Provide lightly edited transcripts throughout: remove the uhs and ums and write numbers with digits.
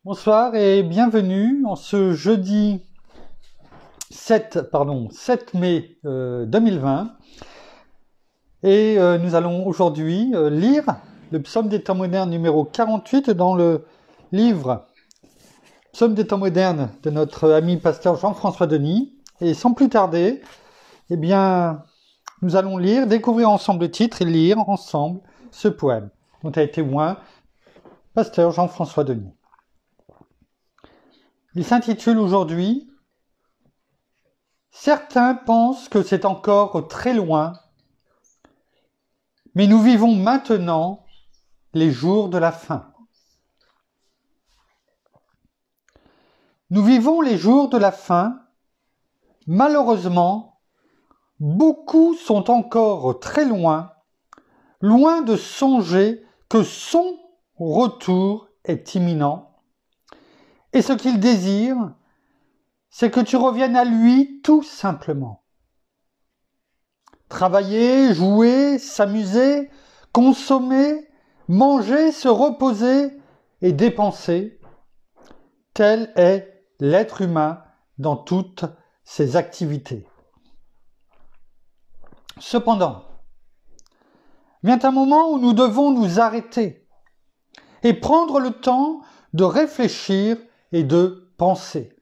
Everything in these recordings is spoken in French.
Bonsoir et bienvenue en ce jeudi 7 mai 2020. Et nous allons aujourd'hui lire le psaume des temps modernes numéro 48 dans le livre Psaume des temps modernes de notre ami pasteur Jean-François Denis. Et sans plus tarder, nous allons découvrir ensemble le titre et lire ensemble ce poème dont a été oint pasteur Jean-François Denis. Il s'intitule aujourd'hui « Certains pensent que c'est encore très loin, mais nous vivons maintenant les jours de la fin. » Nous vivons les jours de la fin. Malheureusement, beaucoup sont encore très loin, loin de songer que son retour est imminent. Et ce qu'il désire, c'est que tu reviennes à lui tout simplement. Travailler, jouer, s'amuser, consommer, manger, se reposer et dépenser, tel est l'être humain dans toutes ses activités. Cependant, vient un moment où nous devons nous arrêter et prendre le temps de réfléchir et de penser.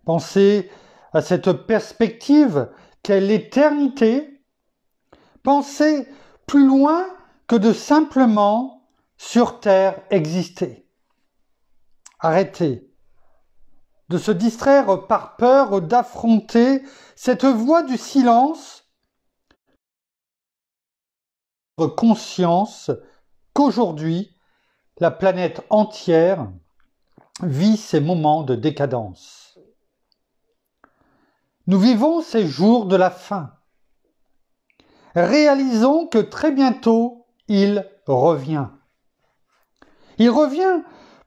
Penser à cette perspective qu'est l'éternité. Penser plus loin que de simplement sur terre exister. Arrêter de se distraire par peur d'affronter cette voie du silence. Conscience qu'aujourd'hui, la planète entière vit ces moments de décadence. Nous vivons ces jours de la fin. Réalisons que très bientôt, il revient. Il revient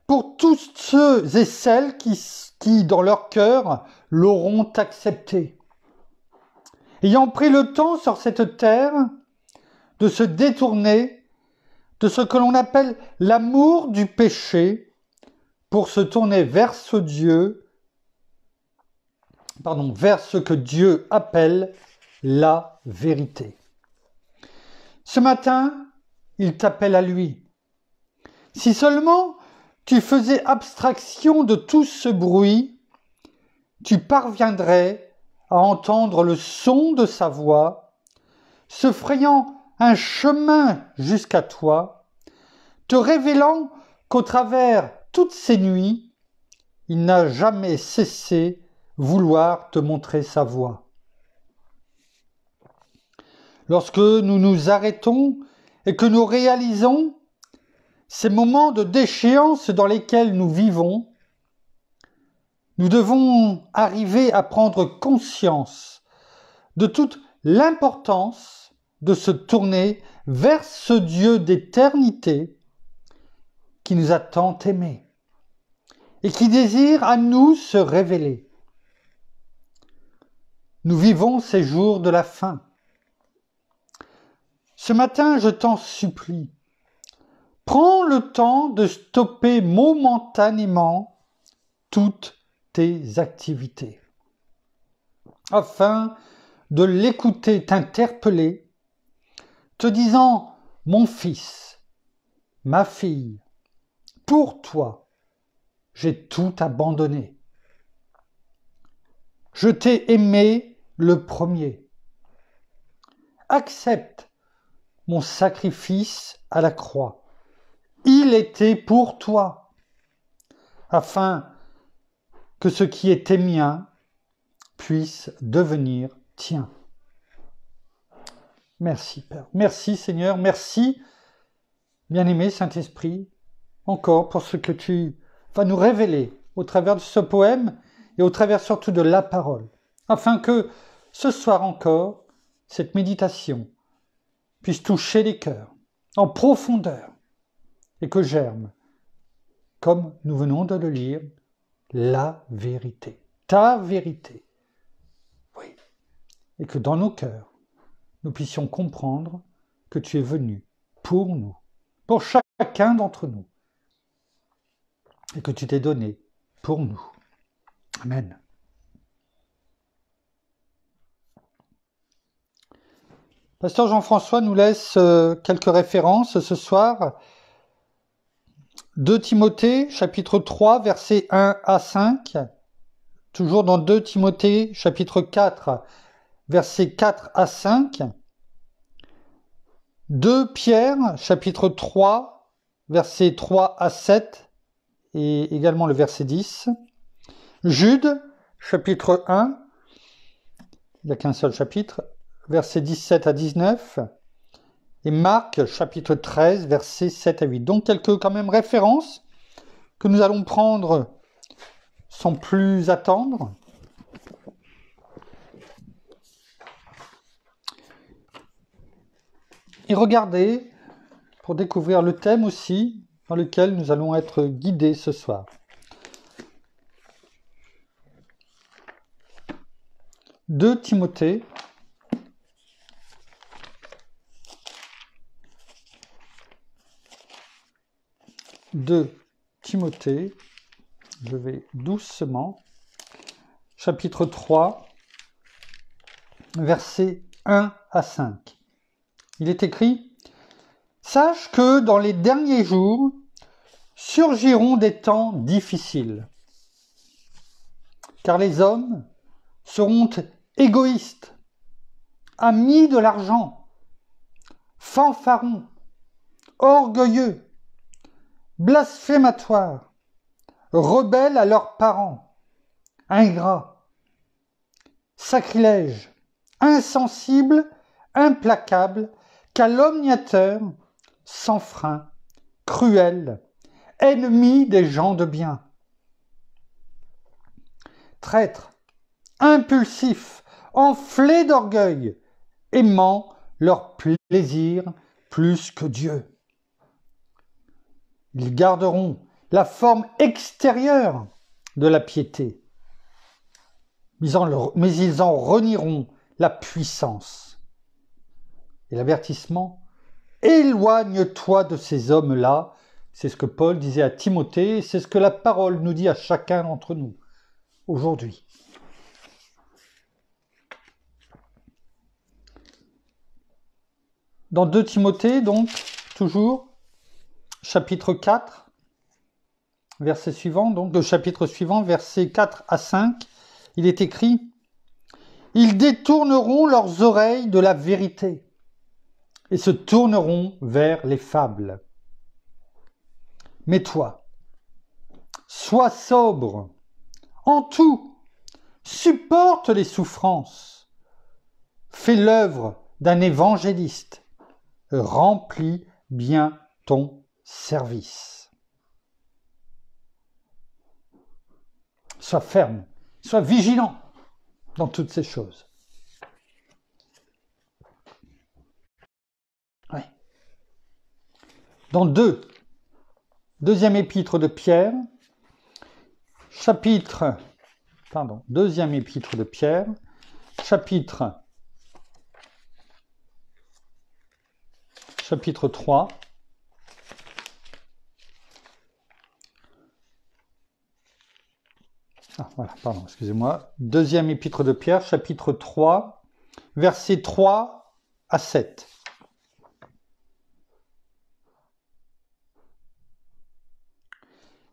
pour tous ceux et celles qui dans leur cœur, l'auront accepté. Ayant pris le temps sur cette terre de se détourner de ce que l'on appelle l'amour du péché pour se tourner vers ce que Dieu appelle la vérité. Ce matin, il t'appelle à lui. Si seulement tu faisais abstraction de tout ce bruit, tu parviendrais à entendre le son de sa voix, se frayant un chemin jusqu'à toi, te révélant qu'au travers toutes ces nuits, il n'a jamais cessé vouloir te montrer sa voie. Lorsque nous nous arrêtons et que nous réalisons ces moments de déchéance dans lesquels nous vivons, nous devons arriver à prendre conscience de toute l'importance de se tourner vers ce Dieu d'éternité qui nous a tant aimés et qui désire à nous se révéler. Nous vivons ces jours de la fin. Ce matin, je t'en supplie, prends le temps de stopper momentanément toutes tes activités, afin de l'écouter t'interpeller, te disant « Mon fils, ma fille, pour toi, j'ai tout abandonné. Je t'ai aimé le premier. Accepte mon sacrifice à la croix. Il était pour toi, afin que ce qui était mien puisse devenir tien. » Merci Père, merci Seigneur, merci bien-aimé Saint-Esprit, encore pour ce que tu vas nous révéler au travers de ce poème et au travers surtout de la parole, afin que ce soir encore, cette méditation puisse toucher les cœurs en profondeur et que germe, comme nous venons de le lire, la vérité, ta vérité. Oui, et que dans nos cœurs, nous puissions comprendre que tu es venu pour nous, pour chacun d'entre nous, et que tu t'es donné pour nous. Amen. Pasteur Jean-François nous laisse quelques références ce soir. 2 Timothée, chapitre 3, versets 1 à 5. Toujours dans 2 Timothée, chapitre 4, versets 4 à 5. 2 Pierre, chapitre 3, versets 3 à 7, et également le verset 10. Jude, chapitre 1, il n'y a qu'un seul chapitre, versets 17 à 19. Et Marc, chapitre 13, versets 7 à 8. Donc quelques quand même références que nous allons prendre sans plus attendre. Et regardez, pour découvrir le thème aussi, dans lequel nous allons être guidés ce soir. Deux Timothée, je vais doucement, chapitre 3, versets 1 à 5. Il est écrit « Sache que dans les derniers jours surgiront des temps difficiles, car les hommes seront égoïstes, amis de l'argent, fanfarons, orgueilleux, blasphématoires, rebelles à leurs parents, ingrats, sacrilèges, insensibles, implacables, calomniateurs, sans frein, cruels, ennemis des gens de bien, traîtres, impulsifs, enflés d'orgueil, aimant leur plaisir plus que Dieu. Ils garderont la forme extérieure de la piété, mais ils en renieront la puissance. Et l'avertissement, éloigne-toi de ces hommes-là. C'est ce que Paul disait à Timothée, c'est ce que la parole nous dit à chacun d'entre nous aujourd'hui. Dans 2 Timothée, donc, toujours, chapitre 4, verset suivant, donc le chapitre suivant, versets 4 à 5, il est écrit « Ils détourneront leurs oreilles de la vérité et se tourneront vers les fables. Mais toi, sois sobre en tout, supporte les souffrances, fais l'œuvre d'un évangéliste, remplis bien ton service. » Sois ferme, sois vigilant dans toutes ces choses. Ouais. Dans deuxième épître de Pierre, deuxième épître de Pierre, chapitre 3, deuxième épître de Pierre, chapitre 3, versets 3 à 7.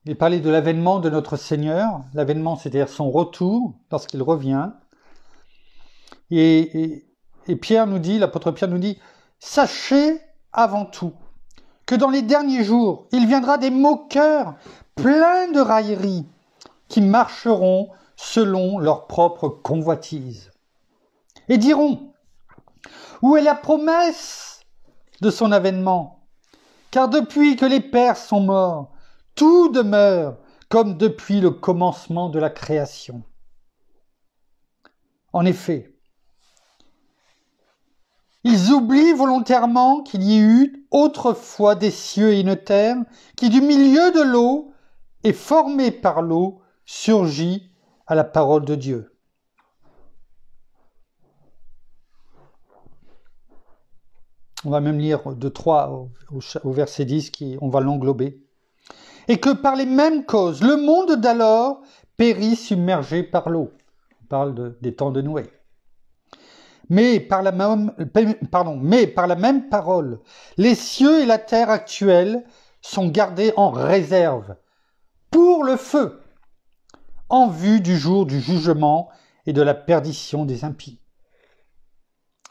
Il est parlé de l'avènement de notre Seigneur, l'avènement c'est-à-dire son retour lorsqu'il revient. Et Pierre nous dit, l'apôtre Pierre nous dit, sachez avant tout que dans les derniers jours, il viendra des moqueurs pleins de railleries qui marcheront selon leur propre convoitise et diront, où est la promesse de son avènement? Car depuis que les pères sont morts, tout demeure comme depuis le commencement de la création. En effet, ils oublient volontairement qu'il y ait eu autrefois des cieux et une terre, qui du milieu de l'eau et formée par l'eau surgit à la parole de Dieu. On va même lire de 3 au verset 10, on va l'englober. et que par les mêmes causes, le monde d'alors périt submergé par l'eau. On parle des temps de Noé. Mais par la même parole, les cieux et la terre actuels sont gardés en réserve pour le feu, en vue du jour du jugement et de la perdition des impies.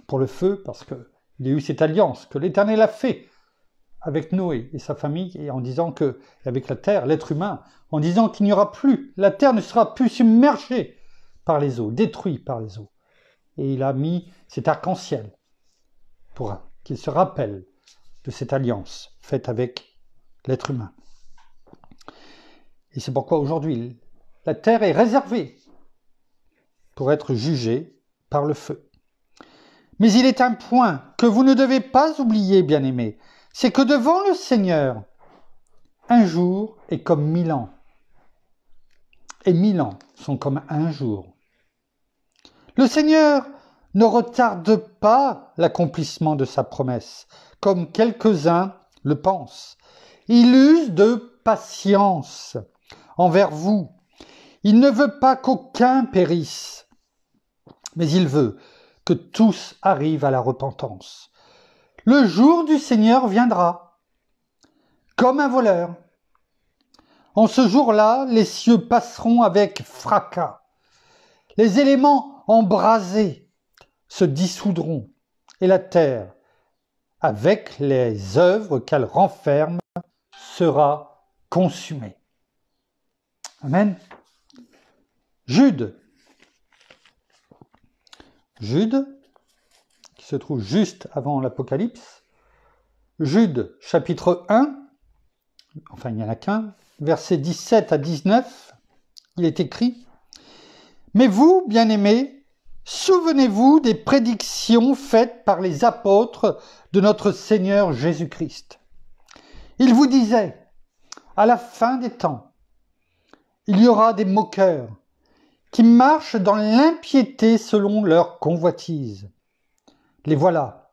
Pour le feu, parce qu'il y a eu cette alliance que l'Éternel a fait avec Noé et sa famille, et en disant que, avec la terre, l'être humain, en disant qu'il n'y aura plus, la terre ne sera plus submergée par les eaux, détruite par les eaux. Et il a mis cet arc-en-ciel pour qu'il se rappelle de cette alliance faite avec l'être humain. Et c'est pourquoi aujourd'hui, la terre est réservée pour être jugée par le feu. Mais il est un point que vous ne devez pas oublier, bien-aimés, c'est que devant le Seigneur, un jour est comme 1000 ans, et 1000 ans sont comme un jour. Le Seigneur ne retarde pas l'accomplissement de sa promesse, comme quelques-uns le pensent. Il use de patience envers vous. Il ne veut pas qu'aucun périsse, mais il veut que tous arrivent à la repentance. Le jour du Seigneur viendra, comme un voleur. En ce jour-là, les cieux passeront avec fracas. Les éléments embrasés se dissoudront, et la terre, avec les œuvres qu'elle renferme, sera consumée. Amen. Jude, qui se trouve juste avant l'Apocalypse, Jude, chapitre 1, enfin il n'y en a qu'un, versets 17 à 19, il est écrit « Mais vous, bien-aimés, souvenez-vous des prédictions faites par les apôtres de notre Seigneur Jésus-Christ. Ils vous disaient, à la fin des temps, il y aura des moqueurs qui marchent dans l'impiété selon leur convoitise. Les voilà,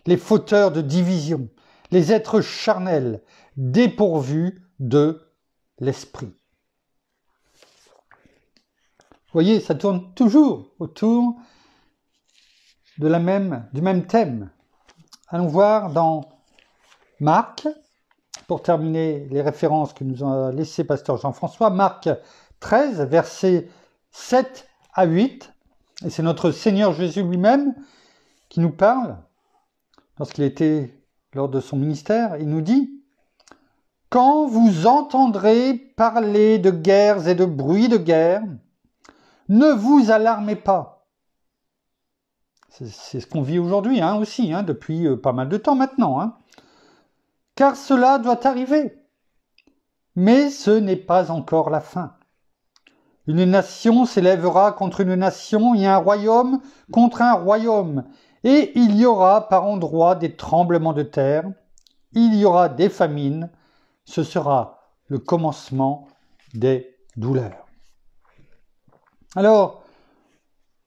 les fauteurs de division, les êtres charnels, dépourvus de l'esprit. » Vous voyez, ça tourne toujours autour du même thème. Allons voir dans Marc, pour terminer les références que nous a laissées Pasteur Jean-François, Marc 13, versets 7 à 8, et c'est notre Seigneur Jésus lui-même qui nous parle, lorsqu'il était lors de son ministère, il nous dit « Quand vous entendrez parler de guerres et de bruits de guerre, ne vous alarmez pas. » C'est ce qu'on vit aujourd'hui aussi, depuis pas mal de temps maintenant. Car cela doit arriver. Mais ce n'est pas encore la fin. Une nation s'élèvera contre une nation et un royaume contre un royaume. Et il y aura par endroits des tremblements de terre. Il y aura des famines. Ce sera le commencement des douleurs. Alors,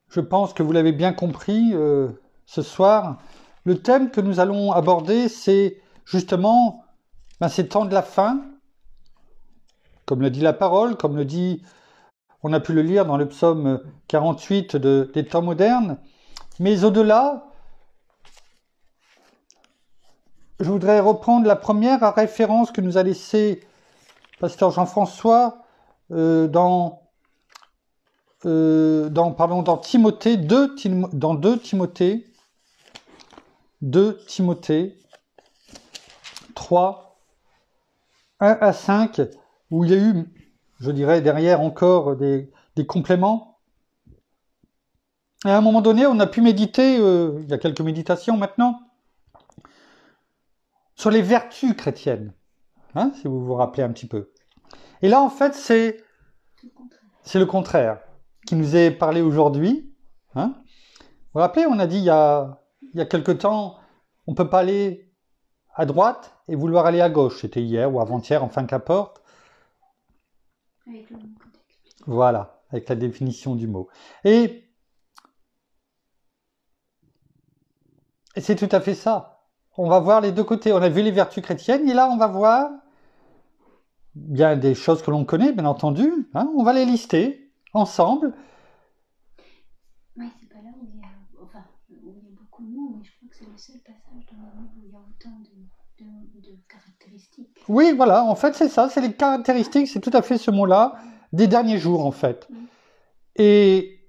je pense que vous l'avez bien compris ce soir. Le thème que nous allons aborder, c'est justement ces temps de la fin. Comme le dit la parole, comme le dit, on a pu le lire dans le psaume 48 des temps modernes. Mais au-delà, je voudrais reprendre la première référence que nous a laissée Pasteur Jean-François dans Timothée, dans 2 Timothée 3, 1 à 5, où il y a eu, je dirais, derrière encore des compléments. Et à un moment donné, on a pu méditer, il y a quelques méditations maintenant, sur les vertus chrétiennes, si vous vous rappelez un petit peu. Et là, en fait, c'est le contraire qui nous est parlé aujourd'hui. Vous vous rappelez, on a dit il y a quelque temps, on ne peut pas aller à droite et vouloir aller à gauche. C'était hier ou avant-hier, enfin qu'importe. Avec le mot. Voilà, avec la définition du mot. Et c'est tout à fait ça. On va voir les deux côtés. On a vu les vertus chrétiennes et là, on va voir bien des choses que l'on connaît, bien entendu. Hein, on va les lister ensemble. Ouais, c'est pas là où il y a, enfin, où il y a beaucoup de mots, mais je crois que c'est le seul passage dans la Bible où il y a autant de caractéristiques. Oui, voilà, en fait, c'est ça, c'est les caractéristiques, c'est tout à fait ce mot-là, des derniers jours, en fait. Et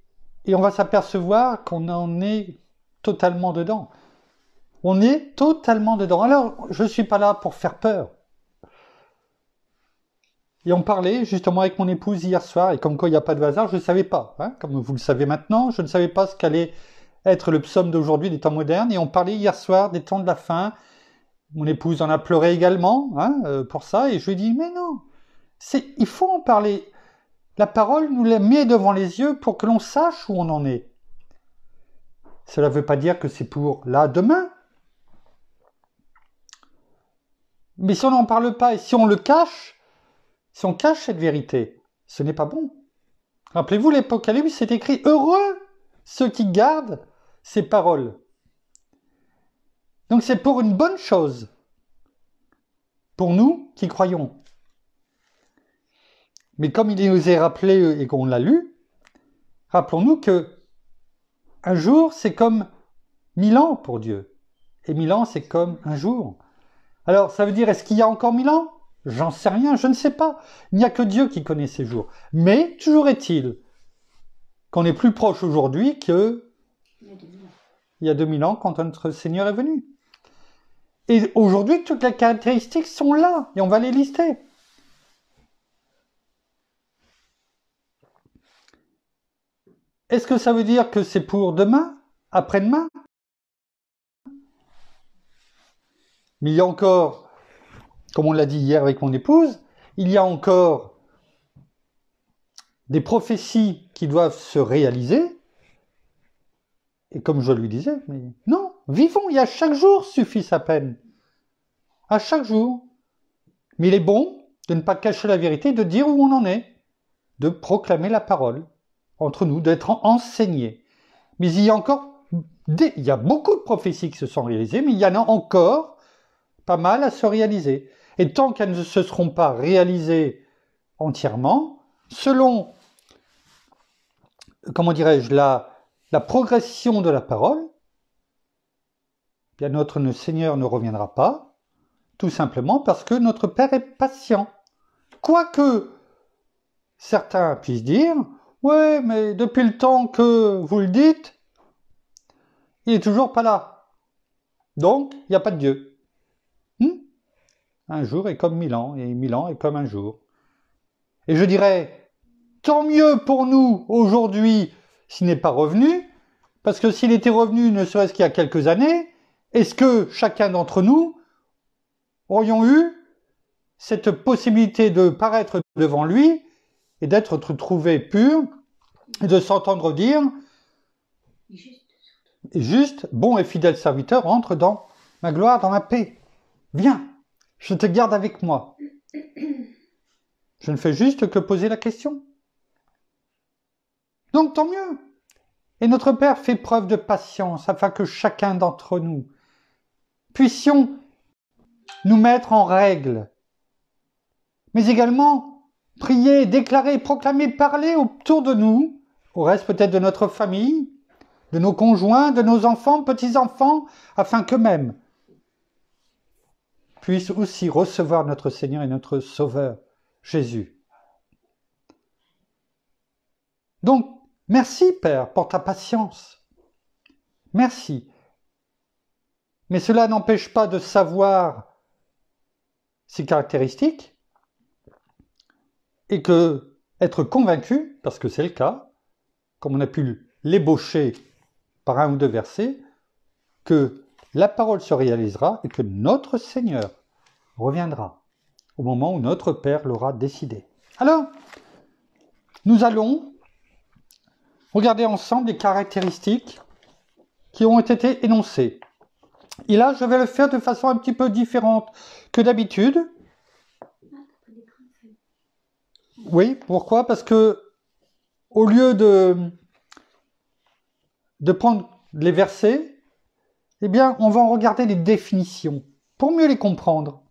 on va s'apercevoir qu'on en est totalement dedans. On est totalement dedans. Alors, je ne suis pas là pour faire peur. Et on parlait justement avec mon épouse hier soir, et comme quoi il n'y a pas de hasard, je ne savais pas. Hein, comme vous le savez maintenant, je ne savais pas ce qu'allait être le psaume d'aujourd'hui des temps modernes. Et on parlait hier soir des temps de la fin. Mon épouse en a pleuré également pour ça. Et je lui ai dit, mais non, il faut en parler. La parole nous la met devant les yeux pour que l'on sache où on en est. Cela ne veut pas dire que c'est pour là, demain. Mais si on n'en parle pas et si on le cache, si on cache cette vérité, ce n'est pas bon. Rappelez-vous, l'Apocalypse, c'est écrit « Heureux ceux qui gardent ces paroles ». Donc c'est pour une bonne chose, pour nous qui croyons. Mais comme il nous est rappelé et qu'on l'a lu, rappelons-nous que un jour, c'est comme 1000 ans pour Dieu. Et 1000 ans, c'est comme un jour. Alors, ça veut dire, est-ce qu'il y a encore 1000 ans ? J'en sais rien, je ne sais pas. Il n'y a que Dieu qui connaît ces jours. Mais, toujours est-il qu'on est plus proche aujourd'hui qu'il y a 2000 ans quand notre Seigneur est venu. Et aujourd'hui, toutes les caractéristiques sont là, et on va les lister. Est-ce que ça veut dire que c'est pour demain, après-demain ? Mais il y a encore, comme on l'a dit hier avec mon épouse, il y a encore des prophéties qui doivent se réaliser. Et comme je lui disais, mais non, vivons, et à chaque jour suffit sa peine. À chaque jour. Mais il est bon de ne pas cacher la vérité, de dire où on en est, de proclamer la parole entre nous, d'être enseigné. Mais il y a beaucoup de prophéties qui se sont réalisées, mais il y en a encore pas mal à se réaliser. Et tant qu'elles ne se seront pas réalisées entièrement, selon, comment dirais-je, la progression de la parole, bien notre Seigneur ne reviendra pas, tout simplement parce que notre Père est patient. Quoique certains puissent dire, ouais, mais depuis le temps que vous le dites, il n'est toujours pas là. Donc, il n'y a pas de Dieu. Un jour est comme 1000 ans, et 1000 ans est comme un jour. Et je dirais, tant mieux pour nous aujourd'hui s'il n'est pas revenu, parce que s'il était revenu ne serait-ce qu'il y a quelques années, est-ce que chacun d'entre nous aurions eu cette possibilité de paraître devant lui et d'être trouvé pur et de s'entendre dire juste, bon et fidèle serviteur, entre dans ma gloire, dans ma paix. Viens, je te garde avec moi. Je ne fais juste que poser la question. Donc tant mieux. Et notre Père fait preuve de patience afin que chacun d'entre nous puissions nous mettre en règle, mais également prier, déclarer, proclamer, parler autour de nous, au reste peut-être de notre famille, de nos conjoints, de nos enfants, petits-enfants, afin qu'eux-mêmes puissent aussi recevoir notre Seigneur et notre Sauveur, Jésus. Donc, merci Père pour ta patience. Merci. Mais cela n'empêche pas de savoir ses caractéristiques et que être convaincu, parce que c'est le cas, comme on a pu l'ébaucher par un ou deux versets, que la parole se réalisera et que notre Seigneur reviendra au moment où notre Père l'aura décidé. Alors, nous allons regarder ensemble les caractéristiques qui ont été énoncées. Et là, je vais le faire de façon un petit peu différente que d'habitude. Oui, pourquoi ? Parce que au lieu de prendre les versets, eh bien, on va en regarder les définitions pour mieux les comprendre.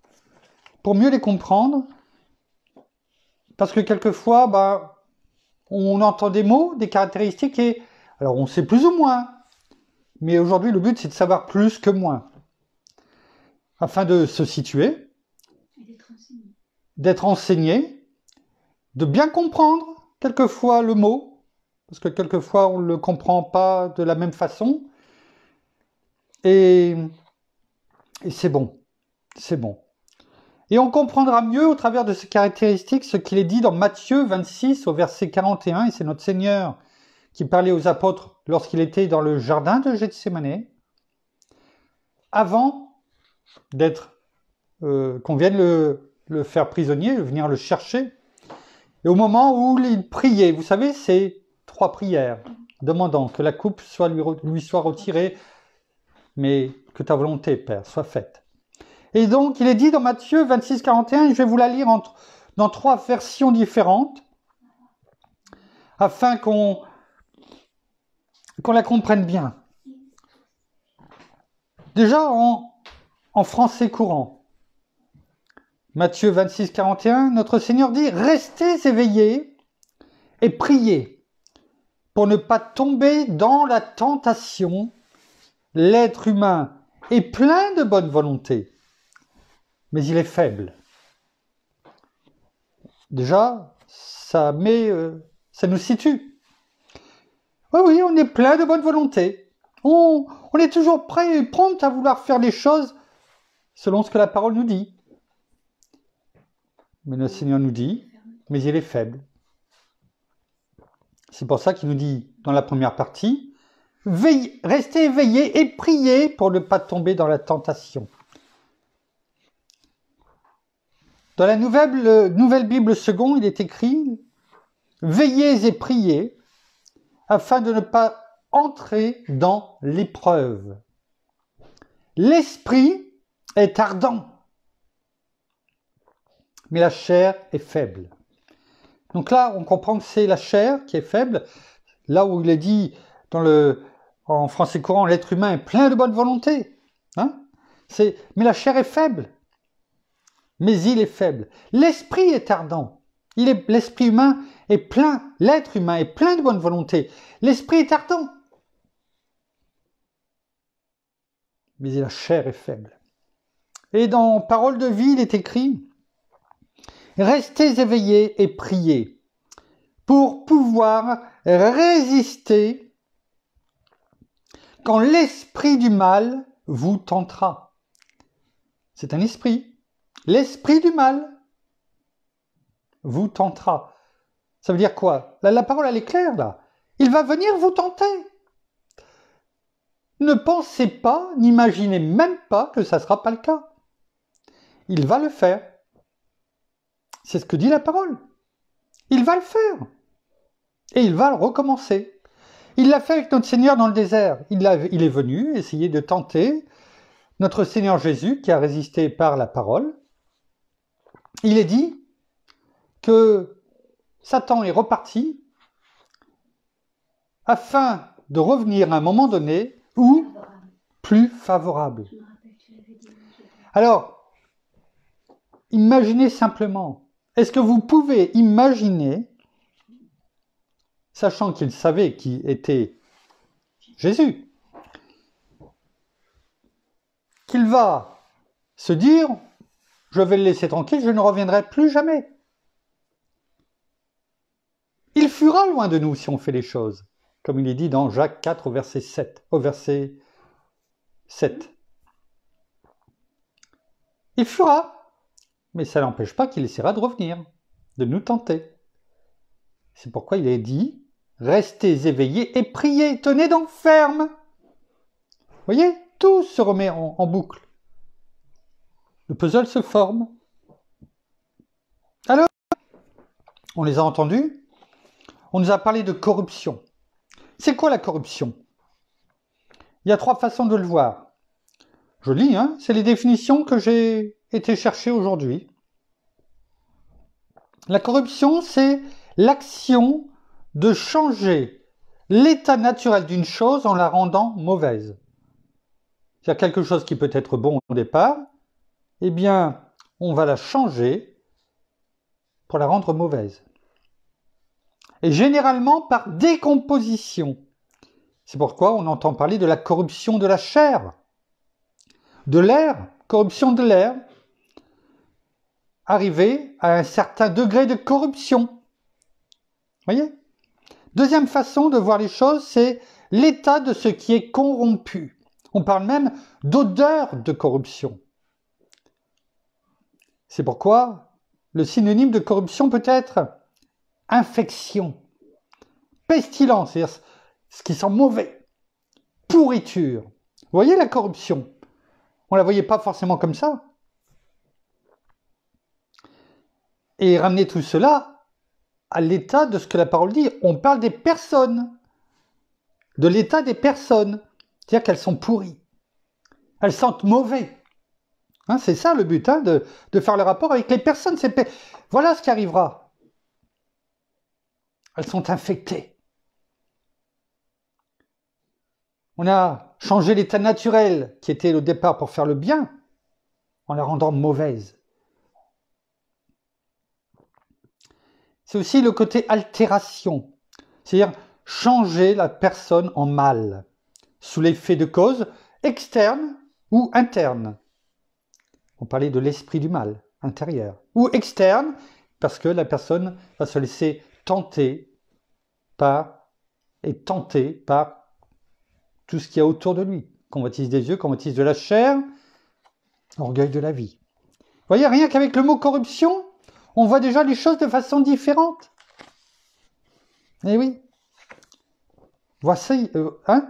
Pour mieux les comprendre Parce que quelquefois, on entend des mots, des caractéristiques, et alors on sait plus ou moins. Mais aujourd'hui, le but, c'est de savoir plus que moins. Afin de se situer, d'être enseigné, de bien comprendre quelquefois le mot, parce que quelquefois on ne le comprend pas de la même façon, et c'est bon, c'est bon. Et on comprendra mieux au travers de ces caractéristiques ce qu'il est dit dans Matthieu 26 au verset 41, et c'est notre Seigneur qui parlait aux apôtres lorsqu'il était dans le jardin de Gethsémane, avant d'être qu'on vienne le faire prisonnier, venir le chercher. Et au moment où il priait, vous savez, c'est 3 prières, demandant que la coupe lui soit retirée, mais que ta volonté, Père, soit faite. Et donc, il est dit dans Matthieu 26, 41, et je vais vous la lire dans 3 versions différentes, afin qu'on la comprenne bien. Déjà, en français courant, Matthieu 26, 41, notre Seigneur dit « Restez éveillés et priez pour ne pas tomber dans la tentation. L'être humain est plein de bonne volonté, mais il est faible. » Déjà, ça nous situe. Oui, on est plein de bonne volonté. On est toujours prêt et prompt à vouloir faire les choses selon ce que la parole nous dit. Mais le Seigneur nous dit, mais il est faible. C'est pour ça qu'il nous dit dans la première partie, restez éveillés et priez pour ne pas tomber dans la tentation. Dans la nouvelle Bible seconde, il est écrit, veillez et priez afin de ne pas entrer dans l'épreuve. L'esprit est ardent, mais la chair est faible. Donc là, on comprend que c'est la chair qui est faible. Là où il est dit en français courant, l'être humain est plein de bonne volonté. Mais la chair est faible. Mais il est faible. L'esprit est ardent. L'esprit humain est plein. L'être humain est plein de bonne volonté. L'esprit est ardent. Mais la chair est faible. Et dans Parole de vie, il est écrit, restez éveillés et priez pour pouvoir résister quand l'esprit du mal vous tentera. C'est un esprit. L'esprit du mal vous tentera. Ça veut dire quoi ? La parole, elle est claire, là. Il va venir vous tenter. Ne pensez pas, n'imaginez même pas que ça ne sera pas le cas. Il va le faire. C'est ce que dit la parole. Il va le faire. Et il va le recommencer. Il l'a fait avec notre Seigneur dans le désert. Il est venu essayer de tenter notre Seigneur Jésus qui a résisté par la parole. Il est dit que Satan est reparti afin de revenir à un moment donné où plus favorable. Alors, imaginez simplement. Est-ce que vous pouvez imaginer, sachant qu'il savait qui était Jésus, qu'il va se dire, je vais le laisser tranquille, je ne reviendrai plus jamais. Il fuira loin de nous si on fait les choses, comme il est dit dans Jacques 4 au verset 7. Il fuira. Mais ça n'empêche pas qu'il essaiera de revenir, de nous tenter. C'est pourquoi il est dit, restez éveillés et priez, tenez donc ferme. Vous voyez, tout se remet en boucle. Le puzzle se forme. Alors, on les a entendus, on nous a parlé de corruption. C'est quoi la corruption ? Il y a 3 façons de le voir. Je lis, c'est les définitions que j'ai été chercher aujourd'hui. La corruption, c'est l'action de changer l'état naturel d'une chose en la rendant mauvaise. C'est-à-dire quelque chose qui peut être bon au départ, eh bien, on va la changer pour la rendre mauvaise. Et généralement par décomposition. C'est pourquoi on entend parler de la corruption de la chair, de l'air, corruption de l'air, arriver à un certain degré de corruption. Voyez ? Deuxième façon de voir les choses, c'est l'état de ce qui est corrompu. On parle même d'odeur de corruption. C'est pourquoi le synonyme de corruption peut être infection, pestilence, c'est-à-dire ce qui sent mauvais, pourriture. Vous voyez la corruption ? On ne la voyait pas forcément comme ça. Et ramener tout cela à l'état de ce que la parole dit. On parle des personnes, de l'état des personnes, c'est-à-dire qu'elles sont pourries, elles sentent mauvais. Hein, c'est ça le but, hein, de faire le rapport avec les personnes. Voilà ce qui arrivera. Elles sont infectées. On a changé l'état naturel qui était au départ pour faire le bien en la rendant mauvaise. C'est aussi le côté altération, c'est-à-dire changer la personne en mal, sous l'effet de causes externes ou internes. On parlait de l'esprit du mal, intérieur, ou externe, parce que la personne va se laisser tenter par tout ce qu'il y a autour de lui. Convoitise des yeux, convoitise de la chair, orgueil de la vie. Vous voyez, rien qu'avec le mot corruption, on voit déjà les choses de façon différente. Eh oui. Voici,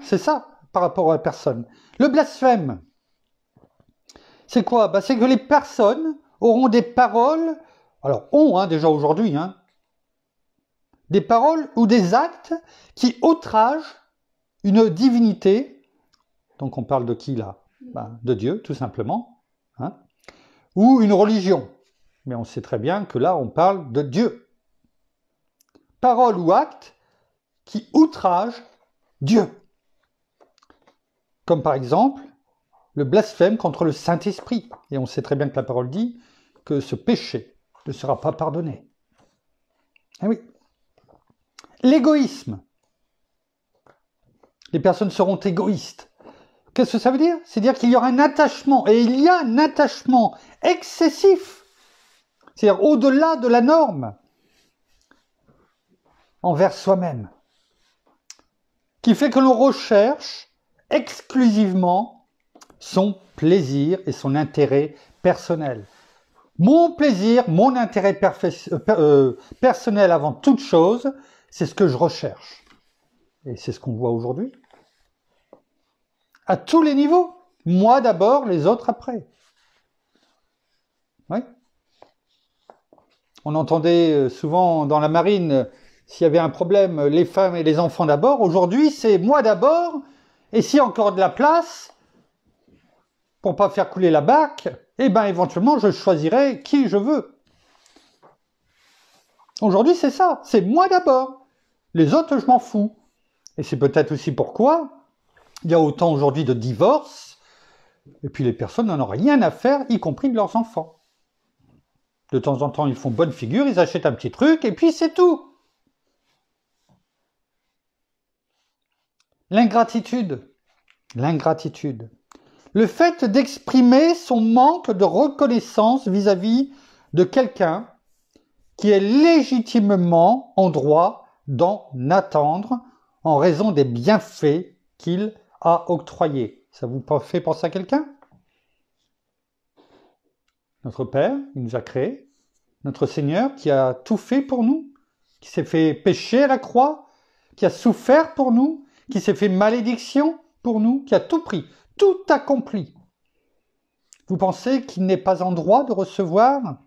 c'est ça, par rapport à la personne. Le blasphème, c'est quoi ? C'est que les personnes auront des paroles, alors déjà aujourd'hui, des paroles ou des actes qui outragent une divinité. Donc on parle de qui là ? De Dieu, tout simplement. Ou une religion. Mais on sait très bien que là, on parle de Dieu. Parole ou acte qui outragent Dieu. Comme par exemple, le blasphème contre le Saint-Esprit. Et on sait très bien que la parole dit que ce péché ne sera pas pardonné. Eh oui. L'égoïsme. Les personnes seront égoïstes. Qu'est-ce que ça veut dire ? C'est-à-dire qu'il y aura un attachement, et il y a un attachement excessif, c'est-à-dire au-delà de la norme, envers soi-même, qui fait que l'on recherche exclusivement son plaisir et son intérêt personnel. Mon plaisir, mon intérêt personnel avant toute chose, c'est ce que je recherche. Et c'est ce qu'on voit aujourd'hui. À tous les niveaux. Moi d'abord, les autres après. Oui. On entendait souvent dans la marine, s'il y avait un problème, les femmes et les enfants d'abord. Aujourd'hui, c'est moi d'abord. Et s'il y a encore de la place, pour pas faire couler la barque, éventuellement, je choisirai qui je veux. Aujourd'hui, c'est ça. C'est moi d'abord. Les autres, je m'en fous. Et c'est peut-être aussi pourquoi il y a autant aujourd'hui de divorces, et puis les personnes n'en ont rien à faire, y compris de leurs enfants. De temps en temps, ils font bonne figure, ils achètent un petit truc, et puis c'est tout. L'ingratitude. L'ingratitude. Le fait d'exprimer son manque de reconnaissance vis-à-vis de quelqu'un qui est légitimement en droit d'en attendre en raison des bienfaits qu'il a octroyés. Ça vous fait penser à quelqu'un ? Notre Père, il nous a créés. Notre Seigneur qui a tout fait pour nous, qui s'est fait pécher à la croix, qui a souffert pour nous, qui s'est fait malédiction pour nous, qui a tout pris, tout accompli. Vous pensez qu'il n'est pas en droit de recevoir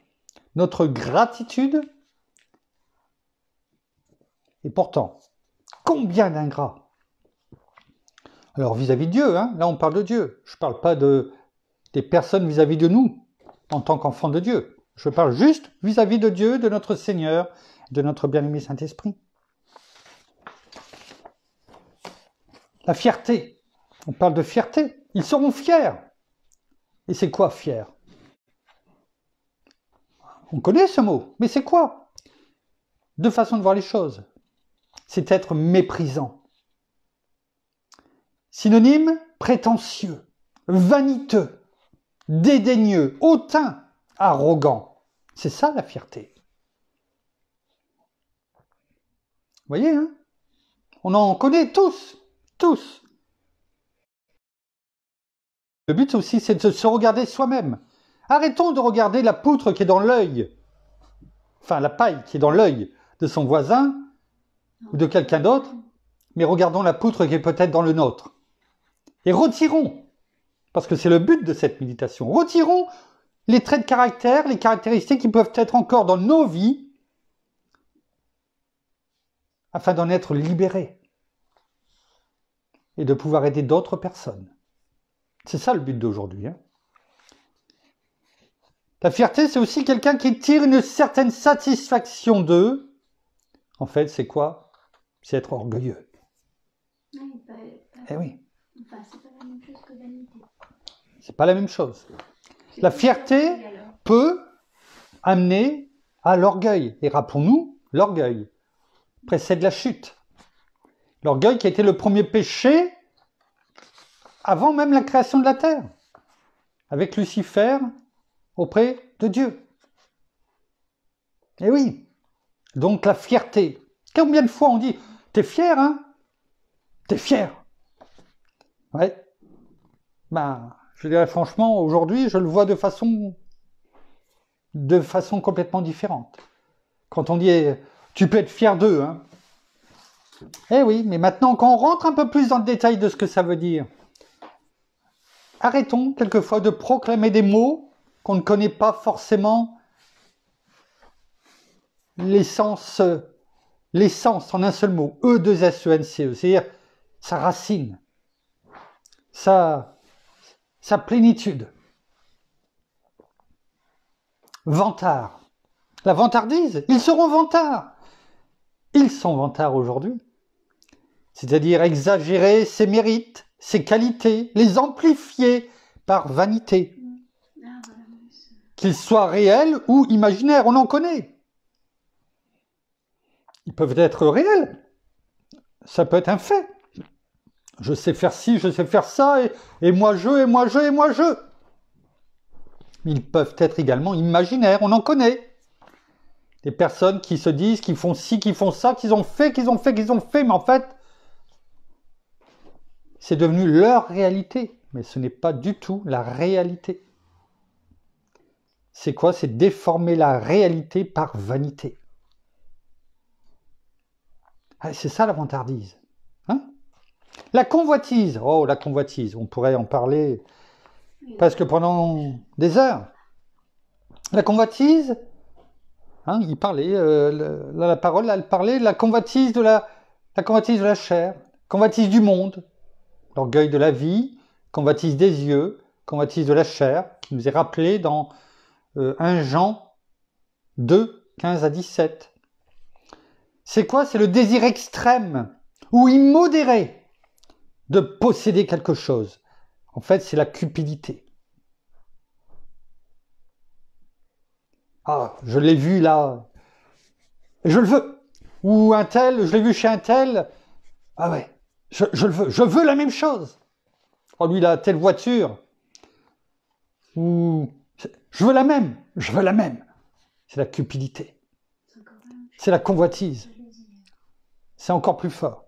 notre gratitude ? Et pourtant, combien d'ingrats ? Alors vis-à-vis de Dieu, là on parle de Dieu. Je ne parle pas des personnes vis-à-vis de nous, en tant qu'enfants de Dieu. Je parle juste vis-à-vis de Dieu, de notre Seigneur, de notre bien-aimé Saint-Esprit. La fierté. On parle de fierté. Ils seront fiers. Et c'est quoi fier ? On connaît ce mot, mais c'est quoi ? deux façons de voir les choses. C'est être méprisant. Synonyme, prétentieux, vaniteux, dédaigneux, hautain, arrogant. C'est ça la fierté. Vous voyez, hein? On en connaît tous. Le but aussi, c'est de se regarder soi-même. Arrêtons de regarder la poutre qui est dans l'œil, enfin la paille qui est dans l'œil de son voisin ou de quelqu'un d'autre, mais regardons la poutre qui est peut-être dans le nôtre. Et retirons, parce que c'est le but de cette méditation, retirons les traits de caractère, les caractéristiques qui peuvent être encore dans nos vies, afin d'en être libérés et de pouvoir aider d'autres personnes. C'est ça le but d'aujourd'hui. Hein. La fierté, c'est aussi quelqu'un qui tire une certaine satisfaction d'eux. En fait, c'est quoi? C'est être orgueilleux. Eh oui. Enfin, c'est pas la même chose que vanité. C'est pas la même chose. La fierté peut amener à l'orgueil. Et rappelons-nous, l'orgueil précède la chute. L'orgueil qui a été le premier péché avant même la création de la terre, avec Lucifer auprès de Dieu. Eh oui. Donc la fierté. Combien de fois on dit « T'es fier, hein? T'es fier ?» Ouais. Ben, je dirais franchement, aujourd'hui, je le vois de façon complètement différente. Quand on dit « Tu peux être fier d'eux, hein ?» Eh oui, mais maintenant, quand on rentre un peu plus dans le détail de ce que ça veut dire, arrêtons quelquefois de proclamer des mots qu'on ne connaît pas forcément l'essence en un seul mot, E2SENCE, c'est-à-dire sa racine, sa plénitude. Vantard. La vantardise, ils seront vantards. Ils sont vantards aujourd'hui. C'est-à-dire exagérer ses mérites, ses qualités, les amplifier par vanité. Qu'ils soient réels ou imaginaires, on en connaît. Ils peuvent être réels. Ça peut être un fait. Je sais faire ci, je sais faire ça, et moi je. Mais ils peuvent être également imaginaires, on en connaît. Des personnes qui se disent qu'ils font ci, qu'ils font ça, qu'ils ont fait, mais en fait, c'est devenu leur réalité. Mais ce n'est pas du tout la réalité. C'est quoi? C'est déformer la réalité par vanité. Ah, c'est ça la vantardise. Hein? La convoitise. Oh, la convoitise, on pourrait en parler presque pendant des heures. La convoitise, hein, il parlait, la parole, elle parlait de la convoitise de la chair, convoitise du monde, l'orgueil de la vie, convoitise des yeux, convoitise de la chair, qui nous est rappelé dans 1 Jean 2, 15 à 17. C'est quoi? C'est le désir extrême ou immodéré de posséder quelque chose. En fait, c'est la cupidité. Ah, je l'ai vu là, je le veux. Ou un tel, je l'ai vu chez un tel. Ah ouais, je le veux. Je veux la même chose. Oh, lui, il a telle voiture. Ou je veux la même. C'est la cupidité. C'est la convoitise. C'est encore plus fort.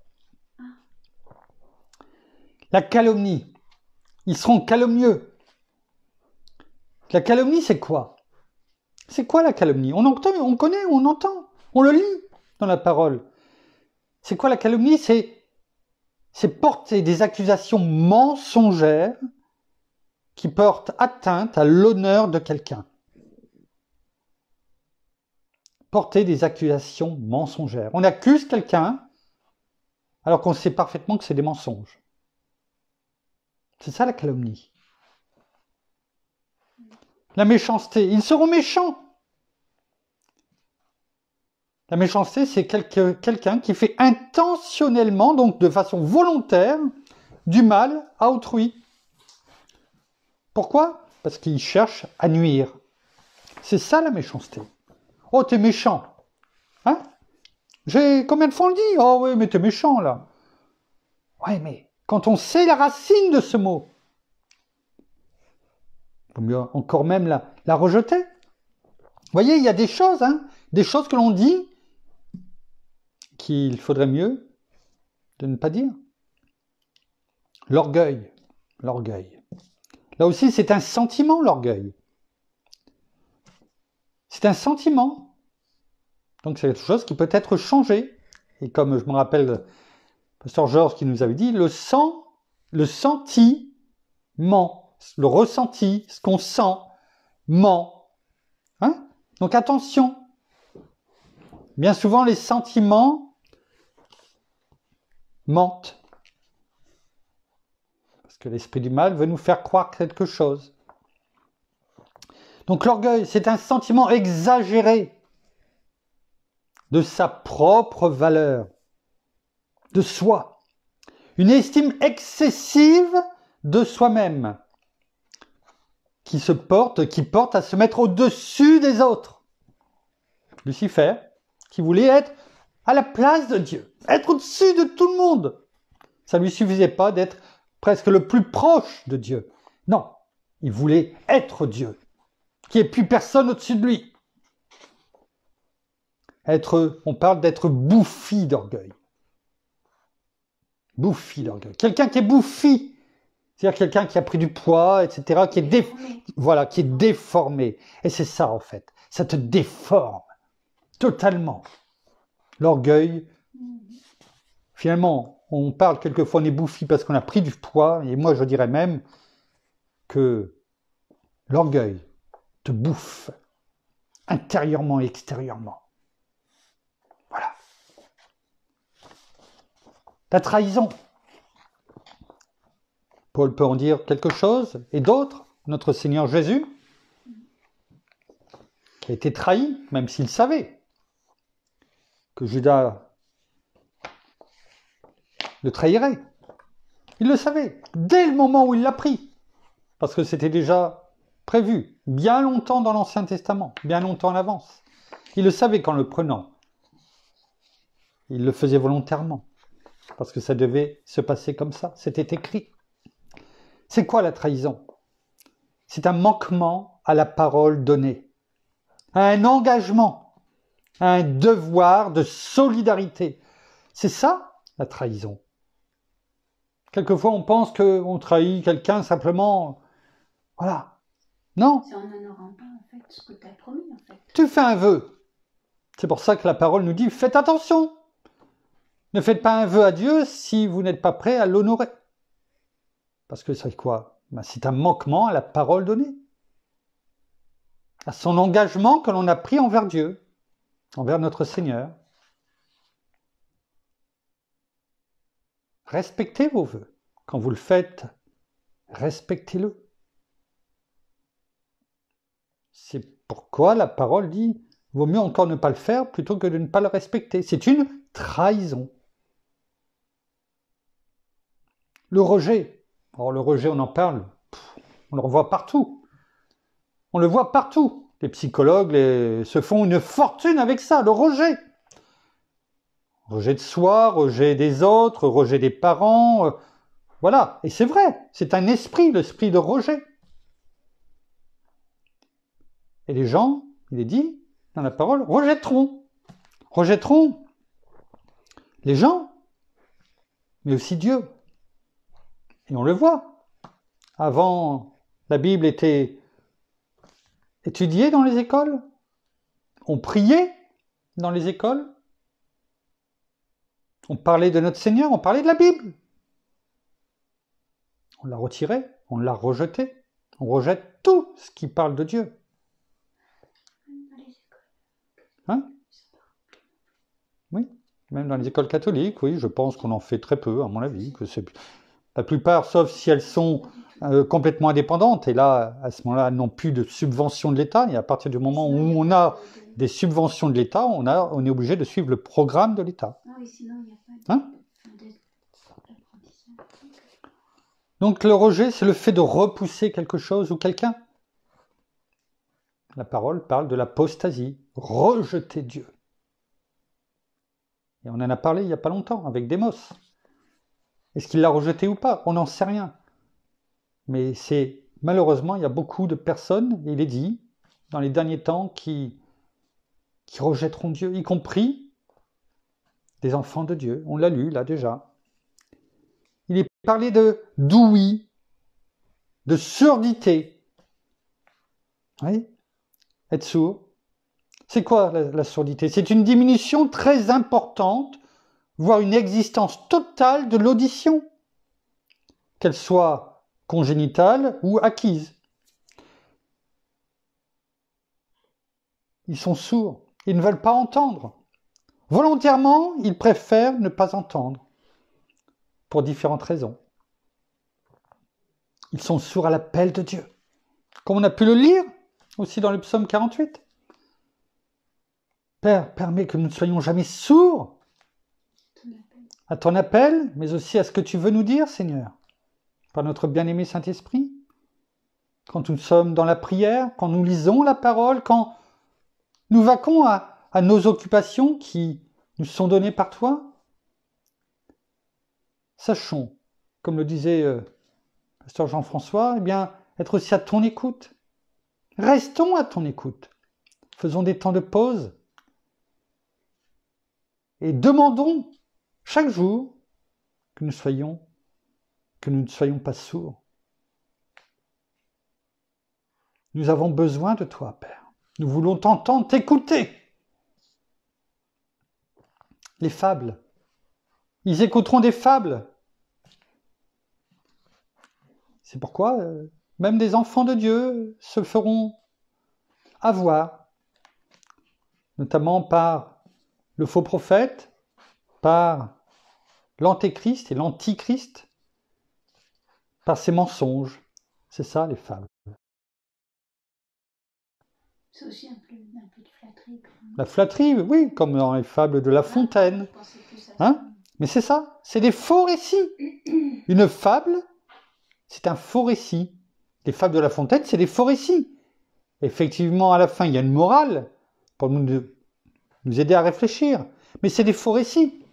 La calomnie. Ils seront calomnieux. La calomnie, c'est quoi? C'est quoi la calomnie? On entend, on connaît, on entend, on le lit dans la parole. C'est quoi la calomnie? C'est porter des accusations mensongères qui portent atteinte à l'honneur de quelqu'un. Porter des accusations mensongères. On accuse quelqu'un alors qu'on sait parfaitement que c'est des mensonges. C'est ça la calomnie. La méchanceté, ils seront méchants. La méchanceté, c'est quelqu'un qui fait intentionnellement, donc de façon volontaire, du mal à autrui. Pourquoi? Parce qu'il cherche à nuire. C'est ça la méchanceté. Oh, t'es méchant. Hein? Combien de fois on le dit? Oh oui, mais t'es méchant, là. Ouais, mais quand on sait la racine de ce mot, il vaut mieux encore même la rejeter. Vous voyez, il y a des choses que l'on dit qu'il faudrait mieux de ne pas dire. L'orgueil. Là aussi, c'est un sentiment, l'orgueil. C'est un sentiment. Donc, c'est quelque chose qui peut être changé. Et comme je me rappelle, le pasteur Georges qui nous avait dit, le sentiment, le ressenti, ce qu'on sent, ment. Hein? Donc, attention. Bien souvent, les sentiments mentent. Parce que l'esprit du mal veut nous faire croire quelque chose. Donc l'orgueil, c'est un sentiment exagéré de sa propre valeur, de soi. Une estime excessive de soi-même qui porte à se mettre au-dessus des autres. Lucifer, qui voulait être à la place de Dieu, être au-dessus de tout le monde. Ça ne lui suffisait pas d'être presque le plus proche de Dieu. Non, il voulait être Dieu, qu'il n'y ait plus personne au-dessus de lui. On parle d'être bouffi d'orgueil. Bouffi d'orgueil. Quelqu'un qui est bouffi, c'est-à-dire quelqu'un qui a pris du poids, etc., qui est déformé. Et c'est ça, en fait. Ça te déforme totalement. L'orgueil, finalement, on parle quelquefois, on est bouffi parce qu'on a pris du poids, et moi je dirais même que l'orgueil te bouffe, intérieurement et extérieurement. Voilà. La trahison. Paul peut en dire quelque chose, et d'autres. Notre Seigneur Jésus, qui a été trahi, même s'il savait que Judas le trahirait. Il le savait, dès le moment où il l'a pris. Parce que c'était déjà prévu, bien longtemps dans l'Ancien Testament, bien longtemps en avance. Il le savait qu'en le prenant. Il le faisait volontairement. Parce que ça devait se passer comme ça, c'était écrit. C'est quoi la trahison? C'est un manquement à la parole donnée, à un engagement, à un devoir de solidarité. C'est ça, la trahison. Quelquefois, on pense qu'on trahit quelqu'un simplement... Voilà. Non. C'est en honorant pas, en fait, ce que tu as promis, en fait. Tu fais un vœu. C'est pour ça que la parole nous dit, faites attention. Ne faites pas un vœu à Dieu si vous n'êtes pas prêt à l'honorer. Parce que c'est quoi? C'est un manquement à la parole donnée. À son engagement que l'on a pris envers Dieu, envers notre Seigneur. Respectez vos vœux. Quand vous le faites, respectez-le. C'est pourquoi la parole dit, vaut mieux encore ne pas le faire plutôt que de ne pas le respecter. C'est une trahison. Le rejet. Alors le rejet, on en parle, on le revoit partout. On le voit partout. Les psychologues se font une fortune avec ça, le rejet. Rejet de soi, rejet des autres, rejet des parents. Voilà, et c'est vrai, c'est un esprit, l'esprit de rejet. Et les gens, il est dit dans la parole, rejetteront les gens, mais aussi Dieu. Et on le voit. Avant, la Bible était étudiée dans les écoles. On priait dans les écoles. On parlait de notre Seigneur, on parlait de la Bible. On l'a retirée, on l'a rejetée. On rejette tout ce qui parle de Dieu. Hein? Oui, même dans les écoles catholiques, oui, je pense qu'on en fait très peu, à mon avis. La plupart, sauf si elles sont complètement indépendantes, et là, à ce moment-là, elles n'ont plus de subventions de l'État, et à partir du moment où on a des subventions de l'État, on est obligé de suivre le programme de l'État. Ah oui, sinon, il n'y a pas d'apprentissage. Donc le rejet, c'est le fait de repousser quelque chose ou quelqu'un. La parole parle de l'apostasie, rejeter Dieu. Et on en a parlé il n'y a pas longtemps avec Démos. Est-ce qu'il l'a rejeté ou pas? On n'en sait rien. Mais malheureusement, il y a beaucoup de personnes, il est dit, dans les derniers temps, qui rejetteront Dieu, y compris des enfants de Dieu. On l'a lu là déjà. Il est parlé d'ouïe, de surdité. Oui, être sourd. C'est quoi la surdité? C'est une diminution très importante, voire une existence totale de l'audition, qu'elle soit congénitale ou acquise. Ils sont sourds, ils ne veulent pas entendre. Volontairement, ils préfèrent ne pas entendre, pour différentes raisons. Ils sont sourds à l'appel de Dieu, comme on a pu le lire aussi dans le psaume 48. Père, permets que nous ne soyons jamais sourds à ton appel, mais aussi à ce que tu veux nous dire, Seigneur, par notre bien-aimé Saint-Esprit. Quand nous sommes dans la prière, quand nous lisons la parole, quand nous vaquons à nos occupations qui nous sont données par toi, sachons, comme le disait Pasteur Jean-François, eh bien, être aussi à ton écoute. Restons à ton écoute. Faisons des temps de pause et demandons chaque jour que nous ne soyons pas sourds. Nous avons besoin de toi, Père. Nous voulons t'entendre, t'écouter. Les fables. Ils écouteront des fables. C'est pourquoi même des enfants de Dieu se feront avoir, notamment par le faux prophète, par l'antéchrist et l'antichrist, par ses mensonges. C'est ça, les fables. C'est aussi un peu de flatterie. La flatterie, oui, comme dans les fables de La Fontaine. Hein? Mais c'est ça, c'est des faux récits. Une fable, c'est un faux récit. Les fables de La Fontaine, c'est des faux récits. Effectivement, à la fin, il y a une morale pour nous aider à réfléchir. Mais c'est des faux récits.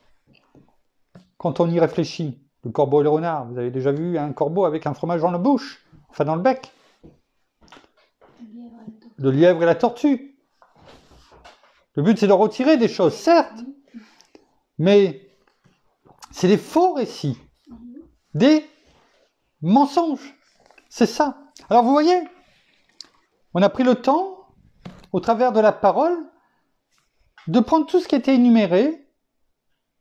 Quand on y réfléchit, le corbeau et le renard, vous avez déjà vu un corbeau avec un fromage dans la bouche, enfin dans le bec. Le lièvre et la tortue. Le but, c'est de retirer des choses, certes, mais c'est des faux récits, des mensonges. C'est ça. Alors vous voyez, on a pris le temps, au travers de la parole, de prendre tout ce qui était énuméré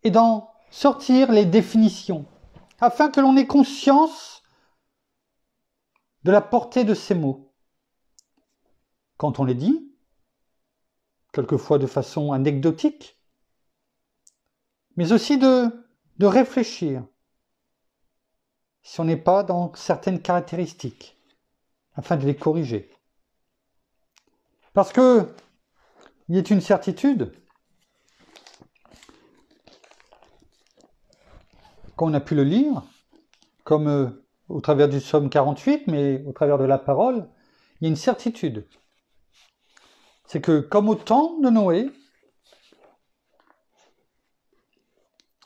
et d'en sortir les définitions, afin que l'on ait conscience de la portée de ces mots. Quand on les dit, quelquefois de façon anecdotique, mais aussi de réfléchir si on n'est pas dans certaines caractéristiques, afin de les corriger. Parce que il est une certitude, quand on a pu le lire, comme au travers du psaume 48, mais au travers de la parole, il y a une certitude. C'est que comme au temps de Noé,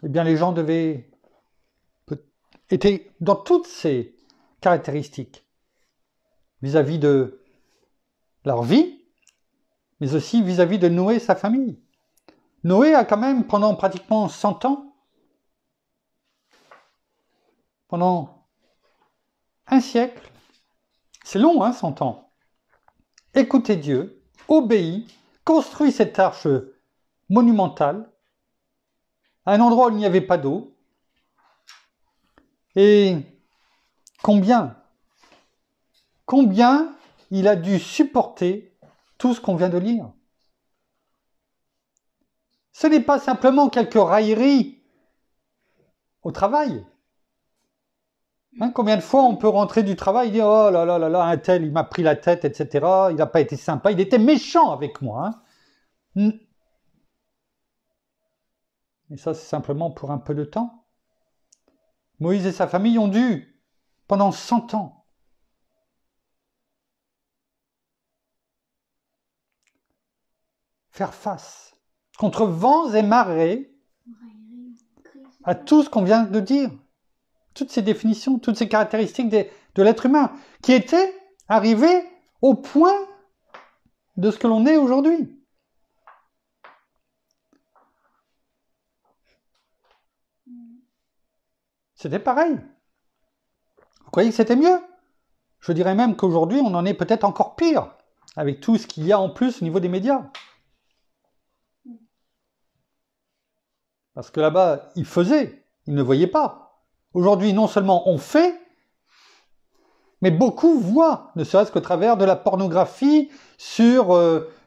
eh bien les gens étaient dans toutes ces caractéristiques vis-à-vis de leur vie, mais aussi vis-à-vis de Noé et sa famille. Noé a quand même, pendant pratiquement 100 ans, pendant un siècle, c'est long, 100 ans, écouté Dieu, obéi, construit cette arche monumentale, à un endroit où il n'y avait pas d'eau. Et combien il a dû supporter tout ce qu'on vient de lire. Ce n'est pas simplement quelques railleries au travail. Combien de fois on peut rentrer du travail et dire « Oh là là là là, un tel, il m'a pris la tête, etc. Il n'a pas été sympa, il était méchant avec moi. » Et ça, c'est simplement pour un peu de temps. Moïse et sa famille ont dû, pendant 100 ans, faire face contre vents et marées à tout ce qu'on vient de dire. Toutes ces définitions, toutes ces caractéristiques de l'être humain, qui étaient arrivées au point de ce que l'on est aujourd'hui. C'était pareil. Vous croyez que c'était mieux? Je dirais même qu'aujourd'hui, on en est peut-être encore pire, avec tout ce qu'il y a en plus au niveau des médias. Parce que là-bas, ils faisaient, ils ne voyaient pas. Aujourd'hui, non seulement on fait, mais beaucoup voient, ne serait-ce qu'au travers de la pornographie, sur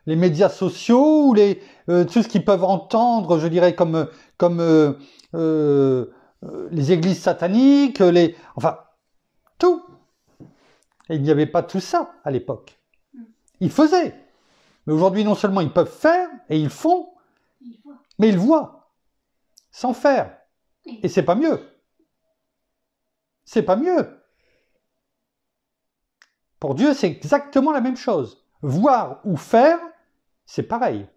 les médias sociaux, ou tout ce qu'ils peuvent entendre, je dirais, comme les églises sataniques, enfin, tout. Et il n'y avait pas tout ça à l'époque. Ils faisaient. Mais aujourd'hui, non seulement ils peuvent faire, et ils font, mais ils voient, sans faire. Et c'est pas mieux. C'est pas mieux. Pour Dieu, c'est exactement la même chose. Voir ou faire, c'est pareil.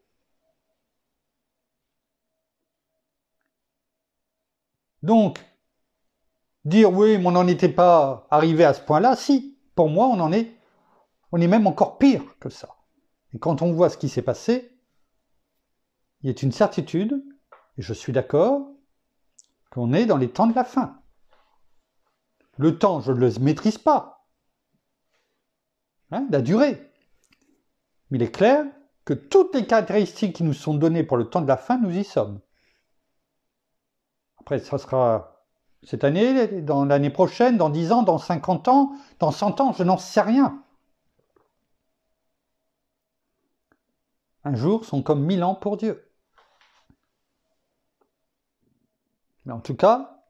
Donc, dire oui, mais on n'en était pas arrivé à ce point-là, si, pour moi, on est même encore pire que ça. Et quand on voit ce qui s'est passé, il y a une certitude, et je suis d'accord, qu'on est dans les temps de la fin. Le temps, je ne le maîtrise pas. La durée. Mais il est clair que toutes les caractéristiques qui nous sont données pour le temps de la fin, nous y sommes. Après, ça sera cette année, dans l'année prochaine, dans 10 ans, dans 50 ans, dans 100 ans, je n'en sais rien. Un jour sont comme 1000 ans pour Dieu. Mais en tout cas,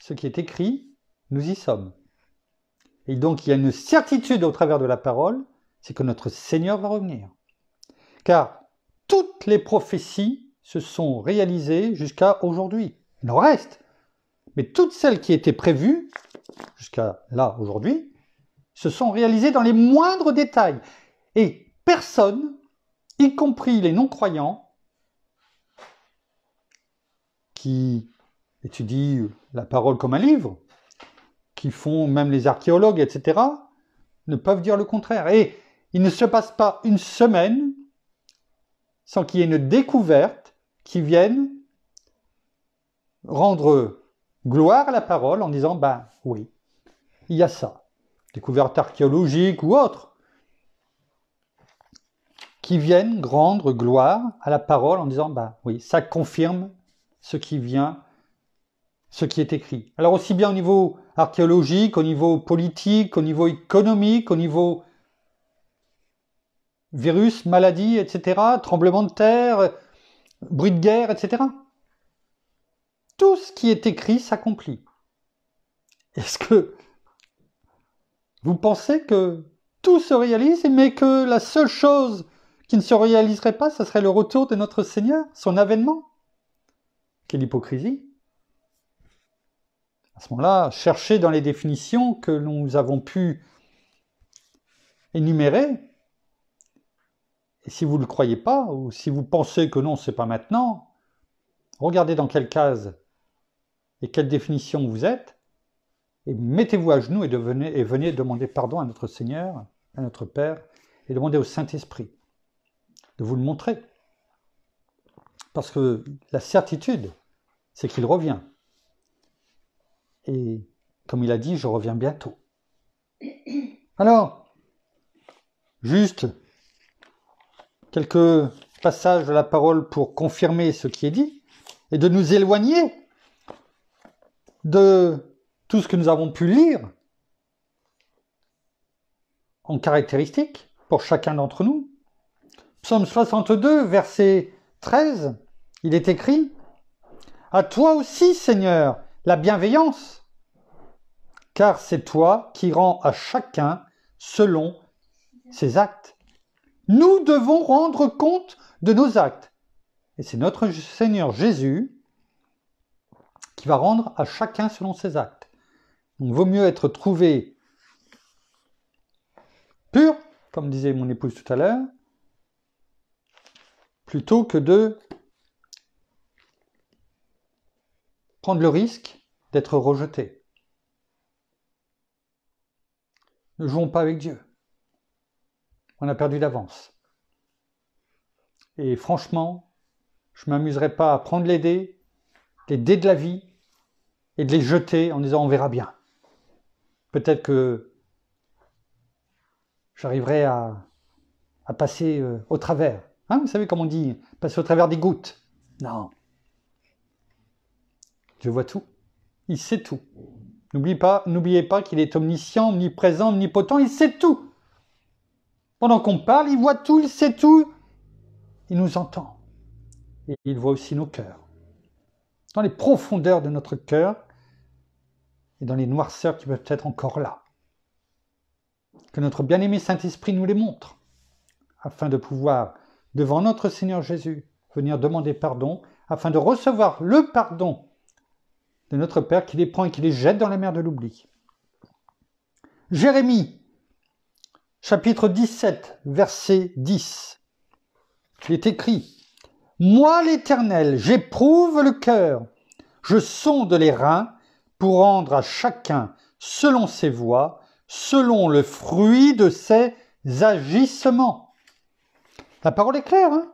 ce qui est écrit, nous y sommes. Et donc, il y a une certitude au travers de la parole, c'est que notre Seigneur va revenir. Car toutes les prophéties se sont réalisées jusqu'à aujourd'hui. Il en reste. Mais toutes celles qui étaient prévues, jusqu'à là, aujourd'hui, se sont réalisées dans les moindres détails. Et personne, y compris les non-croyants, qui étudient la parole comme un livre, qui font même les archéologues, etc., ne peuvent dire le contraire. Et il ne se passe pas une semaine sans qu'il y ait une découverte qui vienne rendre gloire à la parole en disant, ben oui, il y a ça. Découverte archéologique ou autre, qui viennent rendre gloire à la parole en disant, ben oui, ça confirme ce qui vient, ce qui est écrit. Alors aussi bien au niveau archéologique, au niveau politique, au niveau économique, au niveau virus, maladie, etc., tremblement de terre, bruit de guerre, etc. Tout ce qui est écrit s'accomplit. Est-ce que vous pensez que tout se réalise, mais que la seule chose qui ne se réaliserait pas, ce serait le retour de notre Seigneur, son avènement? Quelle hypocrisie! À ce moment-là, cherchez dans les définitions que nous avons pu énumérer, et si vous ne le croyez pas, ou si vous pensez que non, c'est pas maintenant, regardez dans quelle case et quelle définition vous êtes, et mettez-vous à genoux et venez demander pardon à notre Seigneur, à notre Père, et demandez au Saint-Esprit de vous le montrer. Parce que la certitude, c'est qu'il revient. Et comme il a dit, je reviens bientôt. Alors, juste quelques passages de la parole pour confirmer ce qui est dit, et de nous éloigner de tout ce que nous avons pu lire en caractéristiques pour chacun d'entre nous. Psaume 62, verset 13, il est écrit « À toi aussi, Seigneur, la bienveillance, car c'est toi qui rends à chacun selon ses actes. » Nous devons rendre compte de nos actes. Et c'est notre Seigneur Jésus qui va rendre à chacun selon ses actes. Donc, il vaut mieux être trouvé pur, comme disait mon épouse tout à l'heure, plutôt que de prendre le risque d'être rejeté. Ne jouons pas avec Dieu. On a perdu d'avance. Et franchement, je ne m'amuserais pas à prendre les dés de la vie, et de les jeter en disant on verra bien. Peut-être que j'arriverai à passer au travers. Hein, vous savez comment on dit, passer au travers des gouttes. Non. Dieu voit tout. Il sait tout. N'oubliez pas qu'il est omniscient, omniprésent, omnipotent, il sait tout. Pendant qu'on parle, il voit tout, il sait tout. Il nous entend. Et il voit aussi nos cœurs. Dans les profondeurs de notre cœur et dans les noirceurs qui peuvent être encore là. Que notre bien-aimé Saint-Esprit nous les montre, afin de pouvoir, devant notre Seigneur Jésus, venir demander pardon, afin de recevoir le pardon de notre Père qui les prend et qui les jette dans la mer de l'oubli. Jérémie, chapitre 17, verset 10. Il est écrit « Moi l'Éternel, j'éprouve le cœur, je sonde les reins pour rendre à chacun selon ses voies, selon le fruit de ses agissements. » La parole est claire, hein?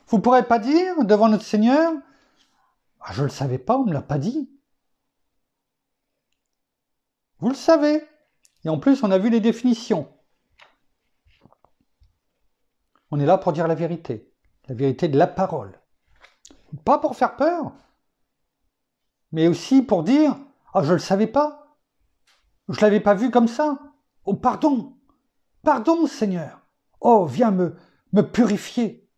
Vous ne pourrez pas dire devant notre Seigneur « Ah, je ne le savais pas, on ne me l'a pas dit. » Vous le savez. Et en plus, on a vu les définitions. On est là pour dire la vérité de la parole. Pas pour faire peur, mais aussi pour dire « Ah, je ne le savais pas. Je ne l'avais pas vu comme ça. Oh, pardon. Pardon, Seigneur. Oh, viens me purifier. »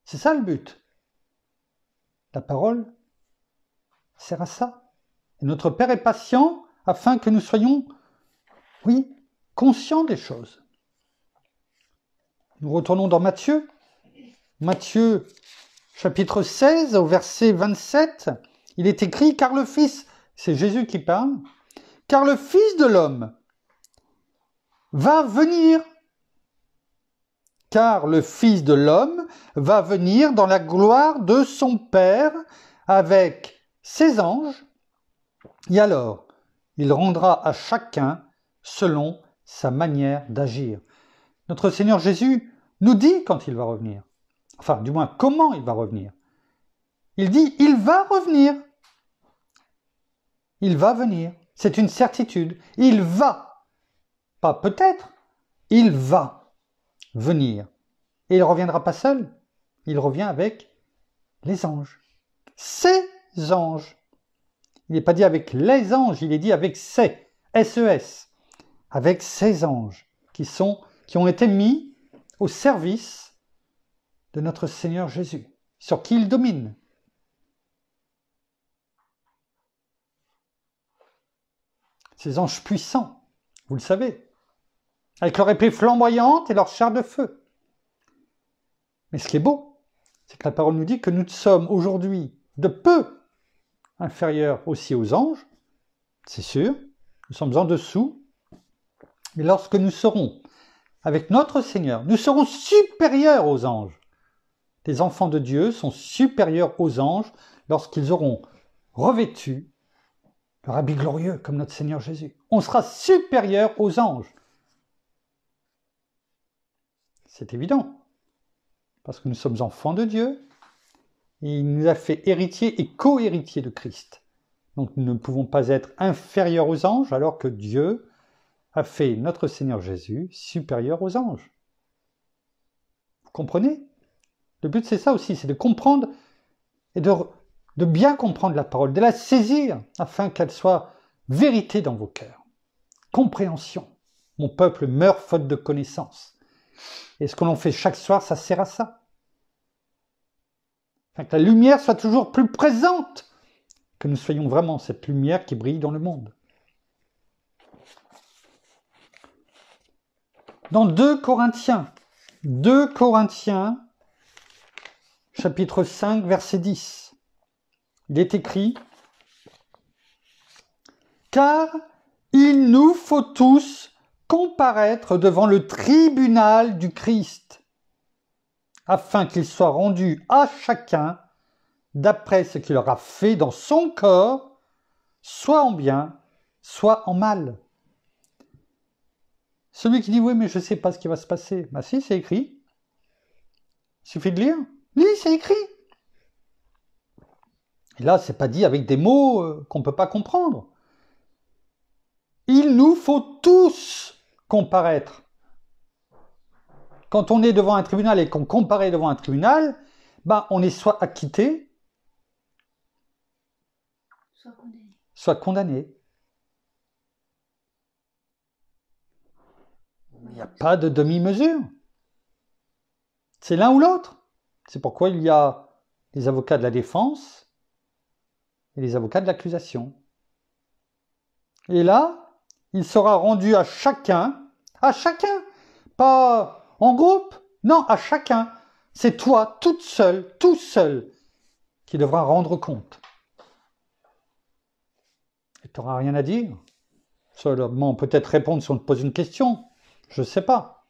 C'est ça le but. La parole sert à ça. Et notre Père est patient afin que nous soyons, oui, conscients des choses. Nous retournons dans Matthieu. Matthieu, chapitre 16, au verset 27, il est écrit « Car le Fils », c'est Jésus qui parle, « car le Fils de l'homme va venir, car le Fils de l'homme va venir dans la gloire de son Père avec ses anges, et alors il rendra à chacun selon sa manière d'agir. » Notre Seigneur Jésus nous dit quand il va revenir. Enfin, du moins, comment il va revenir. Il dit, il va revenir. Il va venir. C'est une certitude. Il va. Pas peut-être. Il va venir. Et il ne reviendra pas seul. Il revient avec les anges. Ces anges. Il n'est pas dit avec les anges, il est dit avec ces, S-E-S. Avec ces anges qui ont été mis au service de notre Seigneur Jésus, sur qui il domine. Ces anges puissants, vous le savez, avec leur épée flamboyante et leur char de feu. Mais ce qui est beau, c'est que la parole nous dit que nous sommes aujourd'hui de peu inférieurs aussi aux anges, c'est sûr, nous sommes en dessous, mais lorsque nous serons avec notre Seigneur, nous serons supérieurs aux anges. Les enfants de Dieu sont supérieurs aux anges lorsqu'ils auront revêtu leur habit glorieux comme notre Seigneur Jésus. On sera supérieurs aux anges. C'est évident, parce que nous sommes enfants de Dieu, et il nous a fait héritiers et co-héritiers de Christ. Donc nous ne pouvons pas être inférieurs aux anges, alors que Dieu a fait notre Seigneur Jésus supérieur aux anges. Vous comprenez ? Le but, c'est ça aussi, c'est de comprendre et de bien comprendre la parole, de la saisir afin qu'elle soit vérité dans vos cœurs. Compréhension. Mon peuple meurt faute de connaissance. Et ce que l'on fait chaque soir, ça sert à ça. Afin que la lumière soit toujours plus présente, que nous soyons vraiment cette lumière qui brille dans le monde. Dans 2 Corinthiens, chapitre 5, verset 10, il est écrit « Car il nous faut tous comparaître devant le tribunal du Christ, afin qu'il soit rendu à chacun d'après ce qu'il aura fait dans son corps, soit en bien, soit en mal. Celui qui dit « oui, mais je ne sais pas ce qui va se passer », ben si, c'est écrit. Il suffit de lire. Lis, c'est écrit. Et là, c'est pas dit avec des mots qu'on ne peut pas comprendre. Il nous faut tous comparaître. Quand on est devant un tribunal et qu'on comparaît devant un tribunal, ben, on est soit acquitté, soit condamné. Il n'y a pas de demi-mesure. C'est l'un ou l'autre. C'est pourquoi il y a les avocats de la défense et les avocats de l'accusation. Et là, il sera rendu à chacun, pas en groupe, non, à chacun. C'est toi, toute seule, tout seul, qui devra rendre compte. Et tu n'auras rien à dire. Seulement peut-être répondre si on te pose une question. Je ne sais pas.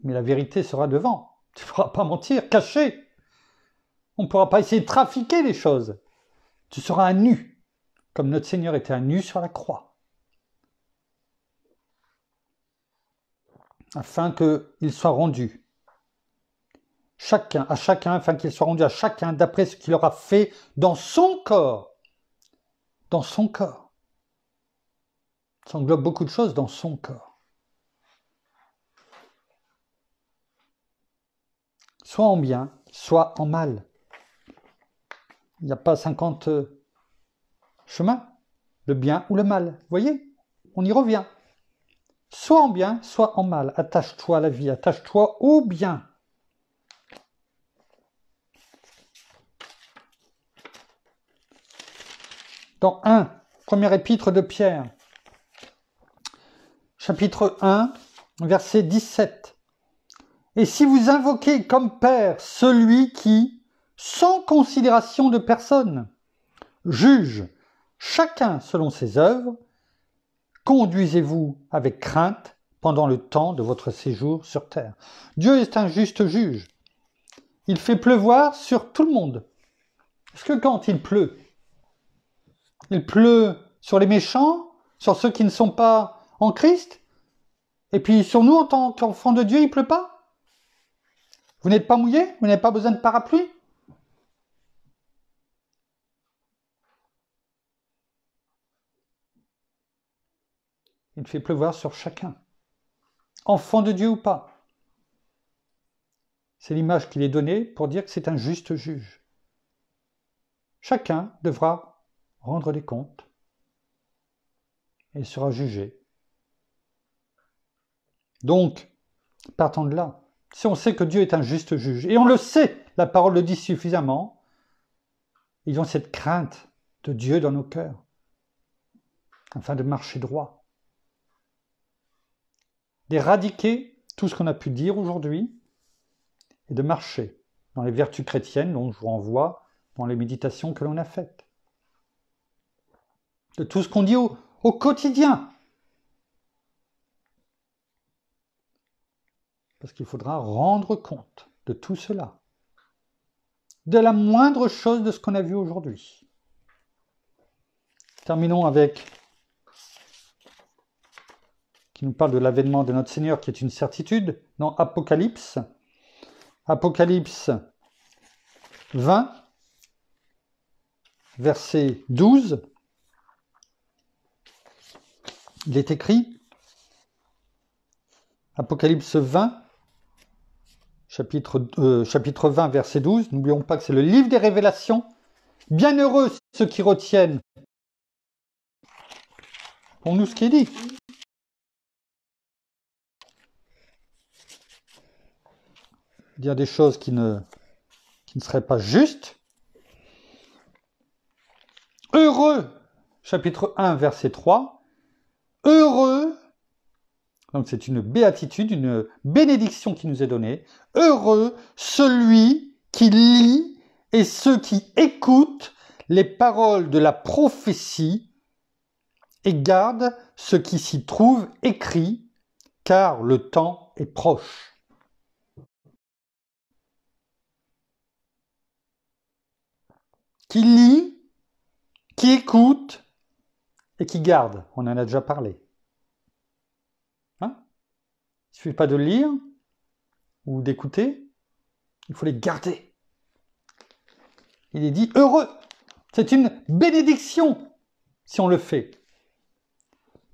Mais la vérité sera devant. Tu ne pourras pas mentir, cacher. On ne pourra pas essayer de trafiquer les choses. Tu seras à nu, comme notre Seigneur était à nu sur la croix. Afin qu'il soit rendu à chacun, afin qu'il soit rendu à chacun d'après ce qu'il aura fait dans son corps. Dans son corps. Ça englobe beaucoup de choses dans son corps. Soit en bien, soit en mal. Il n'y a pas 50 chemins, le bien ou le mal. Vous voyez, on y revient. Soit en bien, soit en mal. Attache-toi à la vie, attache-toi au bien. Dans 1, première épître de Pierre, chapitre 1, verset 17. Et si vous invoquez comme Père celui qui, sans considération de personne, juge chacun selon ses œuvres, conduisez-vous avec crainte pendant le temps de votre séjour sur terre. Dieu est un juste juge. Il fait pleuvoir sur tout le monde. Est-ce que quand il pleut sur les méchants, sur ceux qui ne sont pas en Christ, et puis sur nous en tant qu'enfants de Dieu, il ne pleut pas? Vous n'êtes pas mouillés? Vous n'avez pas besoin de parapluie? Il fait pleuvoir sur chacun, enfant de Dieu ou pas. C'est l'image qu'il est donnée pour dire que c'est un juste juge. Chacun devra rendre des comptes et sera jugé. Donc, partant de là, si on sait que Dieu est un juste juge, et on le sait, la parole le dit suffisamment, ils ont cette crainte de Dieu dans nos cœurs, afin de marcher droit, d'éradiquer tout ce qu'on a pu dire aujourd'hui, et de marcher dans les vertus chrétiennes dont je vous renvoie dans les méditations que l'on a faites. De tout ce qu'on dit au quotidien. Parce qu'il faudra rendre compte de tout cela. De la moindre chose de ce qu'on a vu aujourd'hui. Terminons avec qui nous parle de l'avènement de notre Seigneur qui est une certitude dans Apocalypse. Apocalypse 20, verset 12. Il est écrit, Apocalypse 20, chapitre 20, verset 12. N'oublions pas que c'est le livre des révélations. Bienheureux ceux qui retiennent pour nous ce qui est dit. Dire des choses qui ne seraient pas justes. Heureux, chapitre 1, verset 3. Heureux, donc c'est une béatitude, une bénédiction qui nous est donnée. Heureux celui qui lit et ceux qui écoutent les paroles de la prophétie et gardent ce qui s'y trouve écrit, car le temps est proche. qui lit, qui écoute et qui garde. On en a déjà parlé. Hein? Il ne suffit pas de lire ou d'écouter, il faut les garder. Il est dit heureux. C'est une bénédiction si on le fait.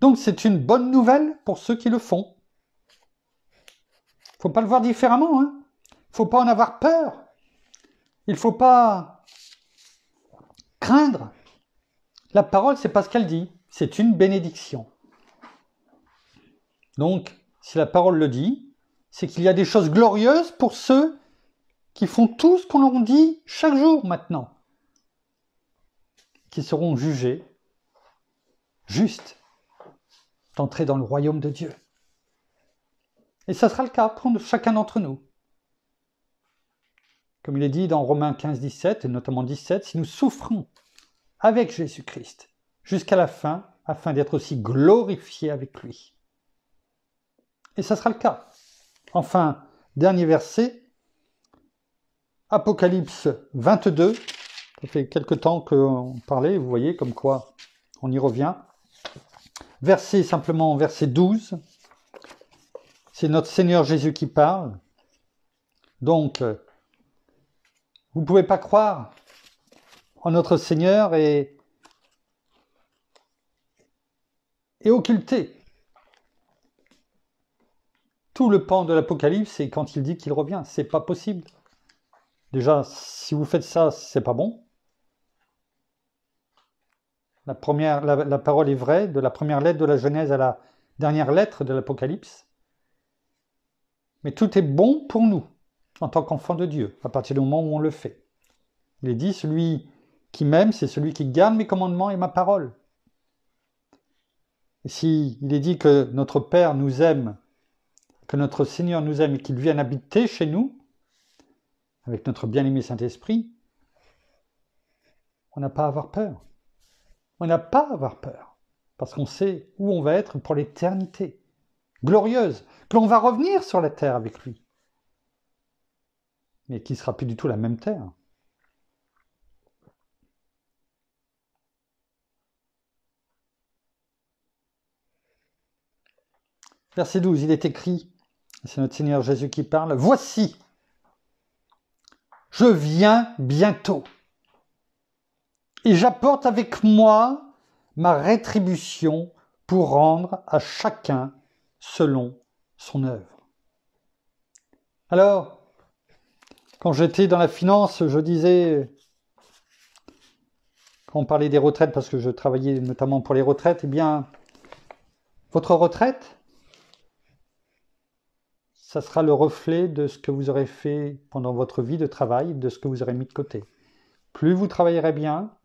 Donc c'est une bonne nouvelle pour ceux qui le font. Il ne faut pas le voir différemment. Hein. Il ne faut pas en avoir peur. Il ne faut pas craindre. La parole, c'est pas ce qu'elle dit. C'est une bénédiction. Donc, si la parole le dit, c'est qu'il y a des choses glorieuses pour ceux qui font tout ce qu'on leur dit chaque jour maintenant, qui seront jugés justes d'entrer dans le royaume de Dieu. Et ça sera le cas pour chacun d'entre nous. Comme il est dit dans Romains 15, 17, et notamment 17, si nous souffrons avec Jésus-Christ jusqu'à la fin, afin d'être aussi glorifiés avec lui. Et ça sera le cas. Enfin, dernier verset, Apocalypse 22, ça fait quelque temps qu'on parlait, vous voyez, comme quoi on y revient. Simplement verset 12, c'est notre Seigneur Jésus qui parle. Donc, vous ne pouvez pas croire en notre Seigneur et occulter tout le pan de l'Apocalypse, c'est quand il dit qu'il revient. C'est pas possible. Déjà, si vous faites ça, c'est pas bon. La parole est vraie, de la première lettre de la Genèse à la dernière lettre de l'Apocalypse. Mais tout est bon pour nous, en tant qu'enfants de Dieu, à partir du moment où on le fait. Il est dit, celui qui m'aime, c'est celui qui garde mes commandements et ma parole. Et si il est dit que notre Père nous aime, que notre Seigneur nous aime et qu'il vienne habiter chez nous, avec notre bien-aimé Saint-Esprit, on n'a pas à avoir peur. On n'a pas à avoir peur, parce qu'on sait où on va être pour l'éternité, glorieuse, que l'on va revenir sur la terre avec lui, mais qui ne sera plus du tout la même terre. Verset 12, il est écrit, c'est notre Seigneur Jésus qui parle, « Voici, je viens bientôt, et j'apporte avec moi ma rétribution pour rendre à chacun selon son œuvre. » Alors, quand j'étais dans la finance, je disais, quand on parlait des retraites, parce que je travaillais notamment pour les retraites, eh bien, votre retraite, ça sera le reflet de ce que vous aurez fait pendant votre vie de travail, de ce que vous aurez mis de côté. Plus vous travaillerez bien,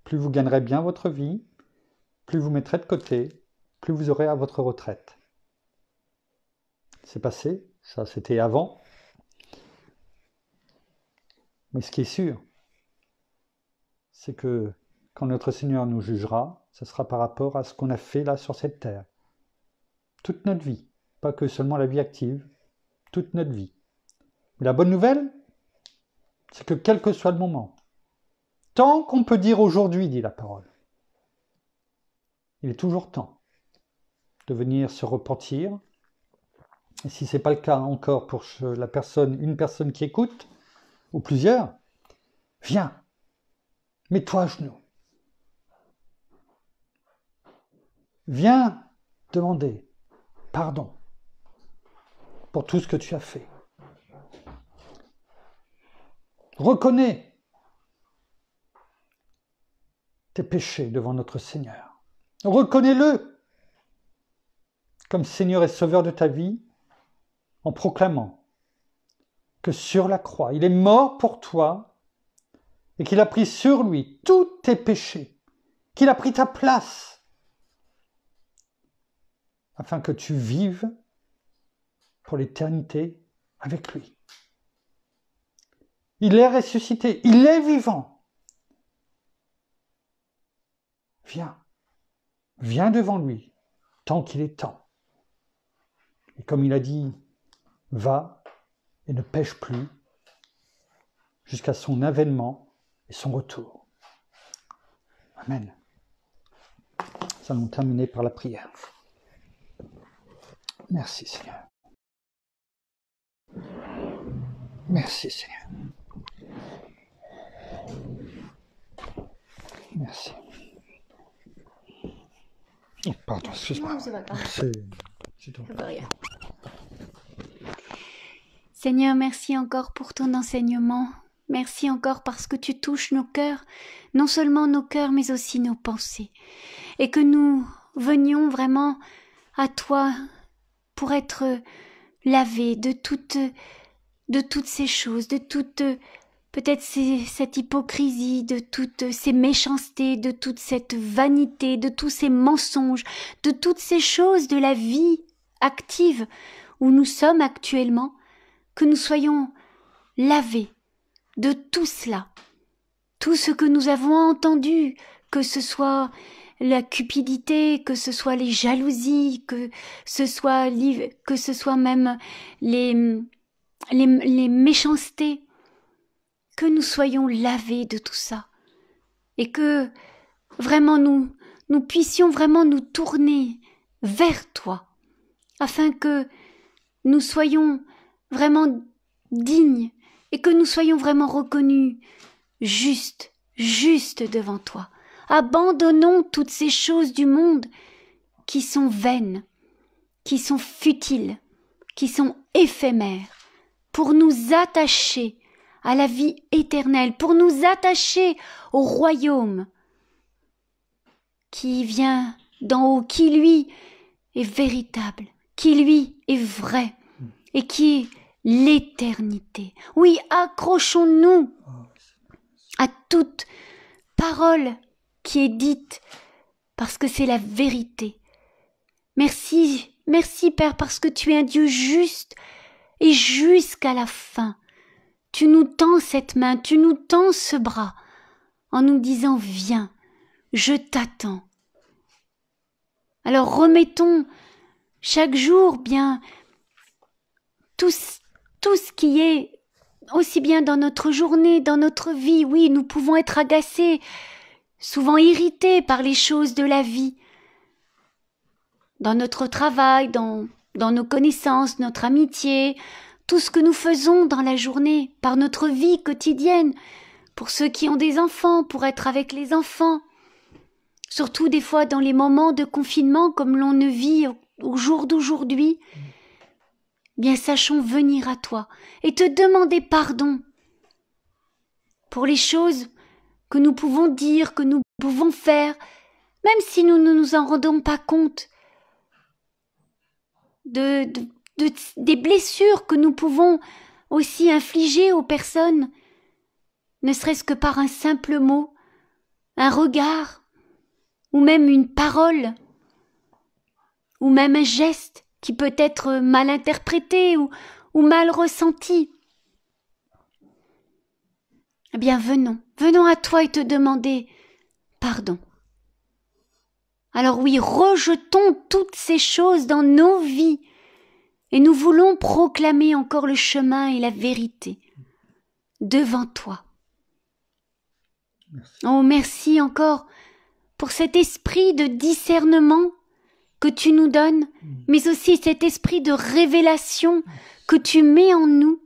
plus vous gagnerez bien votre vie, plus vous mettrez de côté, plus vous aurez à votre retraite. C'est passé, ça c'était avant. Mais ce qui est sûr, c'est que quand notre Seigneur nous jugera, ce sera par rapport à ce qu'on a fait là sur cette terre. Toute notre vie, pas que seulement la vie active, toute notre vie. Mais la bonne nouvelle, c'est que quel que soit le moment, tant qu'on peut dire aujourd'hui, dit la parole, il est toujours temps de venir se repentir. Et si ce n'est pas le cas encore pour une personne qui écoute, ou plusieurs, viens, mets-toi à genoux. Viens demander pardon pour tout ce que tu as fait. Reconnais tes péchés devant notre Seigneur. Reconnais-le comme Seigneur et Sauveur de ta vie en proclamant que sur la croix, il est mort pour toi et qu'il a pris sur lui tous tes péchés, qu'il a pris ta place afin que tu vives pour l'éternité avec lui. Il est ressuscité, il est vivant. Viens devant lui, tant qu'il est temps. Et comme il a dit, va et ne pêche plus jusqu'à son avènement et son retour. Amen. Nous allons terminer par la prière. Merci Seigneur. Merci Seigneur. Merci. Oh, pardon, excuse-moi. Non, c'est pas grave. C'est tout. Ça veut rien. Seigneur, merci encore pour ton enseignement. Merci encore parce que tu touches nos cœurs, non seulement nos cœurs, mais aussi nos pensées. Et que nous venions vraiment à toi pour être lavés de toutes ces choses, de toute peut-être cette hypocrisie, de toutes ces méchancetés, de toute cette vanité, de tous ces mensonges, de toutes ces choses de la vie active où nous sommes actuellement, que nous soyons lavés de tout cela, tout ce que nous avons entendu, que ce soit la cupidité, que ce soit les jalousies, que ce soit même les méchancetés, que nous soyons lavés de tout ça et que vraiment nous puissions vraiment nous tourner vers toi afin que nous soyons vraiment dignes et que nous soyons vraiment reconnus justes devant toi. Abandonnons toutes ces choses du monde qui sont vaines, qui sont futiles, qui sont éphémères, pour nous attacher à la vie éternelle, pour nous attacher au royaume qui vient d'en haut, qui lui est véritable, qui lui est vrai et qui est l'éternité. Oui, accrochons-nous à toute parole qui est dite parce que c'est la vérité. Merci, merci Père, parce que tu es un Dieu juste et jusqu'à la fin. Tu nous tends cette main, tu nous tends ce bras en nous disant « Viens, je t'attends ». Alors remettons chaque jour bien tout ce qui est aussi bien dans notre journée, dans notre vie. Oui, nous pouvons être agacés, souvent irrités par les choses de la vie, dans notre travail, dans nos connaissances, notre amitié, tout ce que nous faisons dans la journée, par notre vie quotidienne, pour ceux qui ont des enfants, pour être avec les enfants, surtout des fois dans les moments de confinement comme l'on ne vit au jour d'aujourd'hui. Bien sachons venir à toi et te demander pardon pour les choses que nous pouvons dire, que nous pouvons faire, même si nous ne nous en rendons pas compte, des blessures que nous pouvons aussi infliger aux personnes, ne serait-ce que par un simple mot, un regard, ou même une parole, ou même un geste qui peut être mal interprété ou mal ressenti. Eh bien, venons à toi et te demander pardon. Alors oui, rejetons toutes ces choses dans nos vies et nous voulons proclamer encore le chemin et la vérité devant toi. Merci. Oh, merci encore pour cet esprit de discernement que tu nous donnes, mais aussi cet esprit de révélation que tu mets en nous,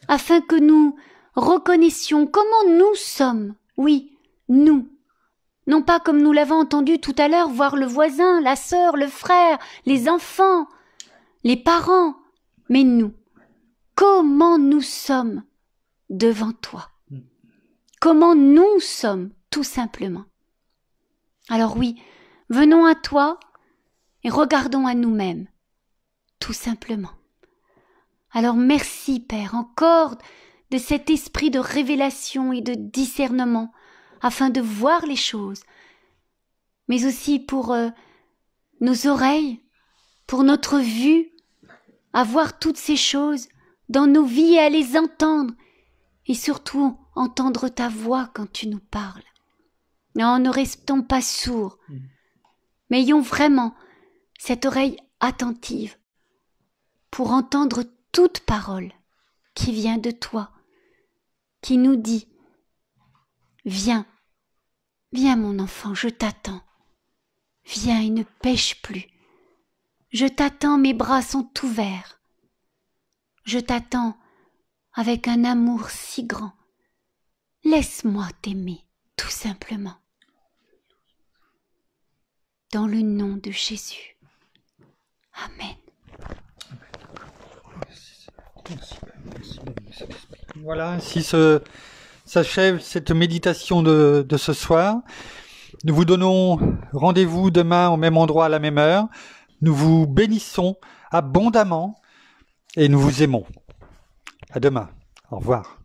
afin que nous reconnaissions comment nous sommes, oui, nous, non pas comme nous l'avons entendu tout à l'heure, voir le voisin, la sœur, le frère, les enfants, les parents, mais nous, comment nous sommes devant toi, comment nous sommes tout simplement. Alors oui, venons à toi et regardons à nous-mêmes, tout simplement. Alors merci Père encore de cet esprit de révélation et de discernement afin de voir les choses, mais aussi pour nos oreilles, pour notre vue, à voir toutes ces choses dans nos vies et à les entendre, et surtout entendre ta voix quand tu nous parles. Non, ne restons pas sourds, mais ayons vraiment cette oreille attentive pour entendre toute parole qui vient de toi, qui nous dit « Viens, Viens mon enfant, je t'attends. Viens et ne pêche plus. Je t'attends, mes bras sont ouverts. Je t'attends avec un amour si grand. Laisse-moi t'aimer, tout simplement. Dans le nom de Jésus. Amen. Voilà, ainsi s'achève cette méditation de ce soir. Nous vous donnons rendez-vous demain au même endroit à la même heure. Nous vous bénissons abondamment et nous vous aimons. À demain. Au revoir.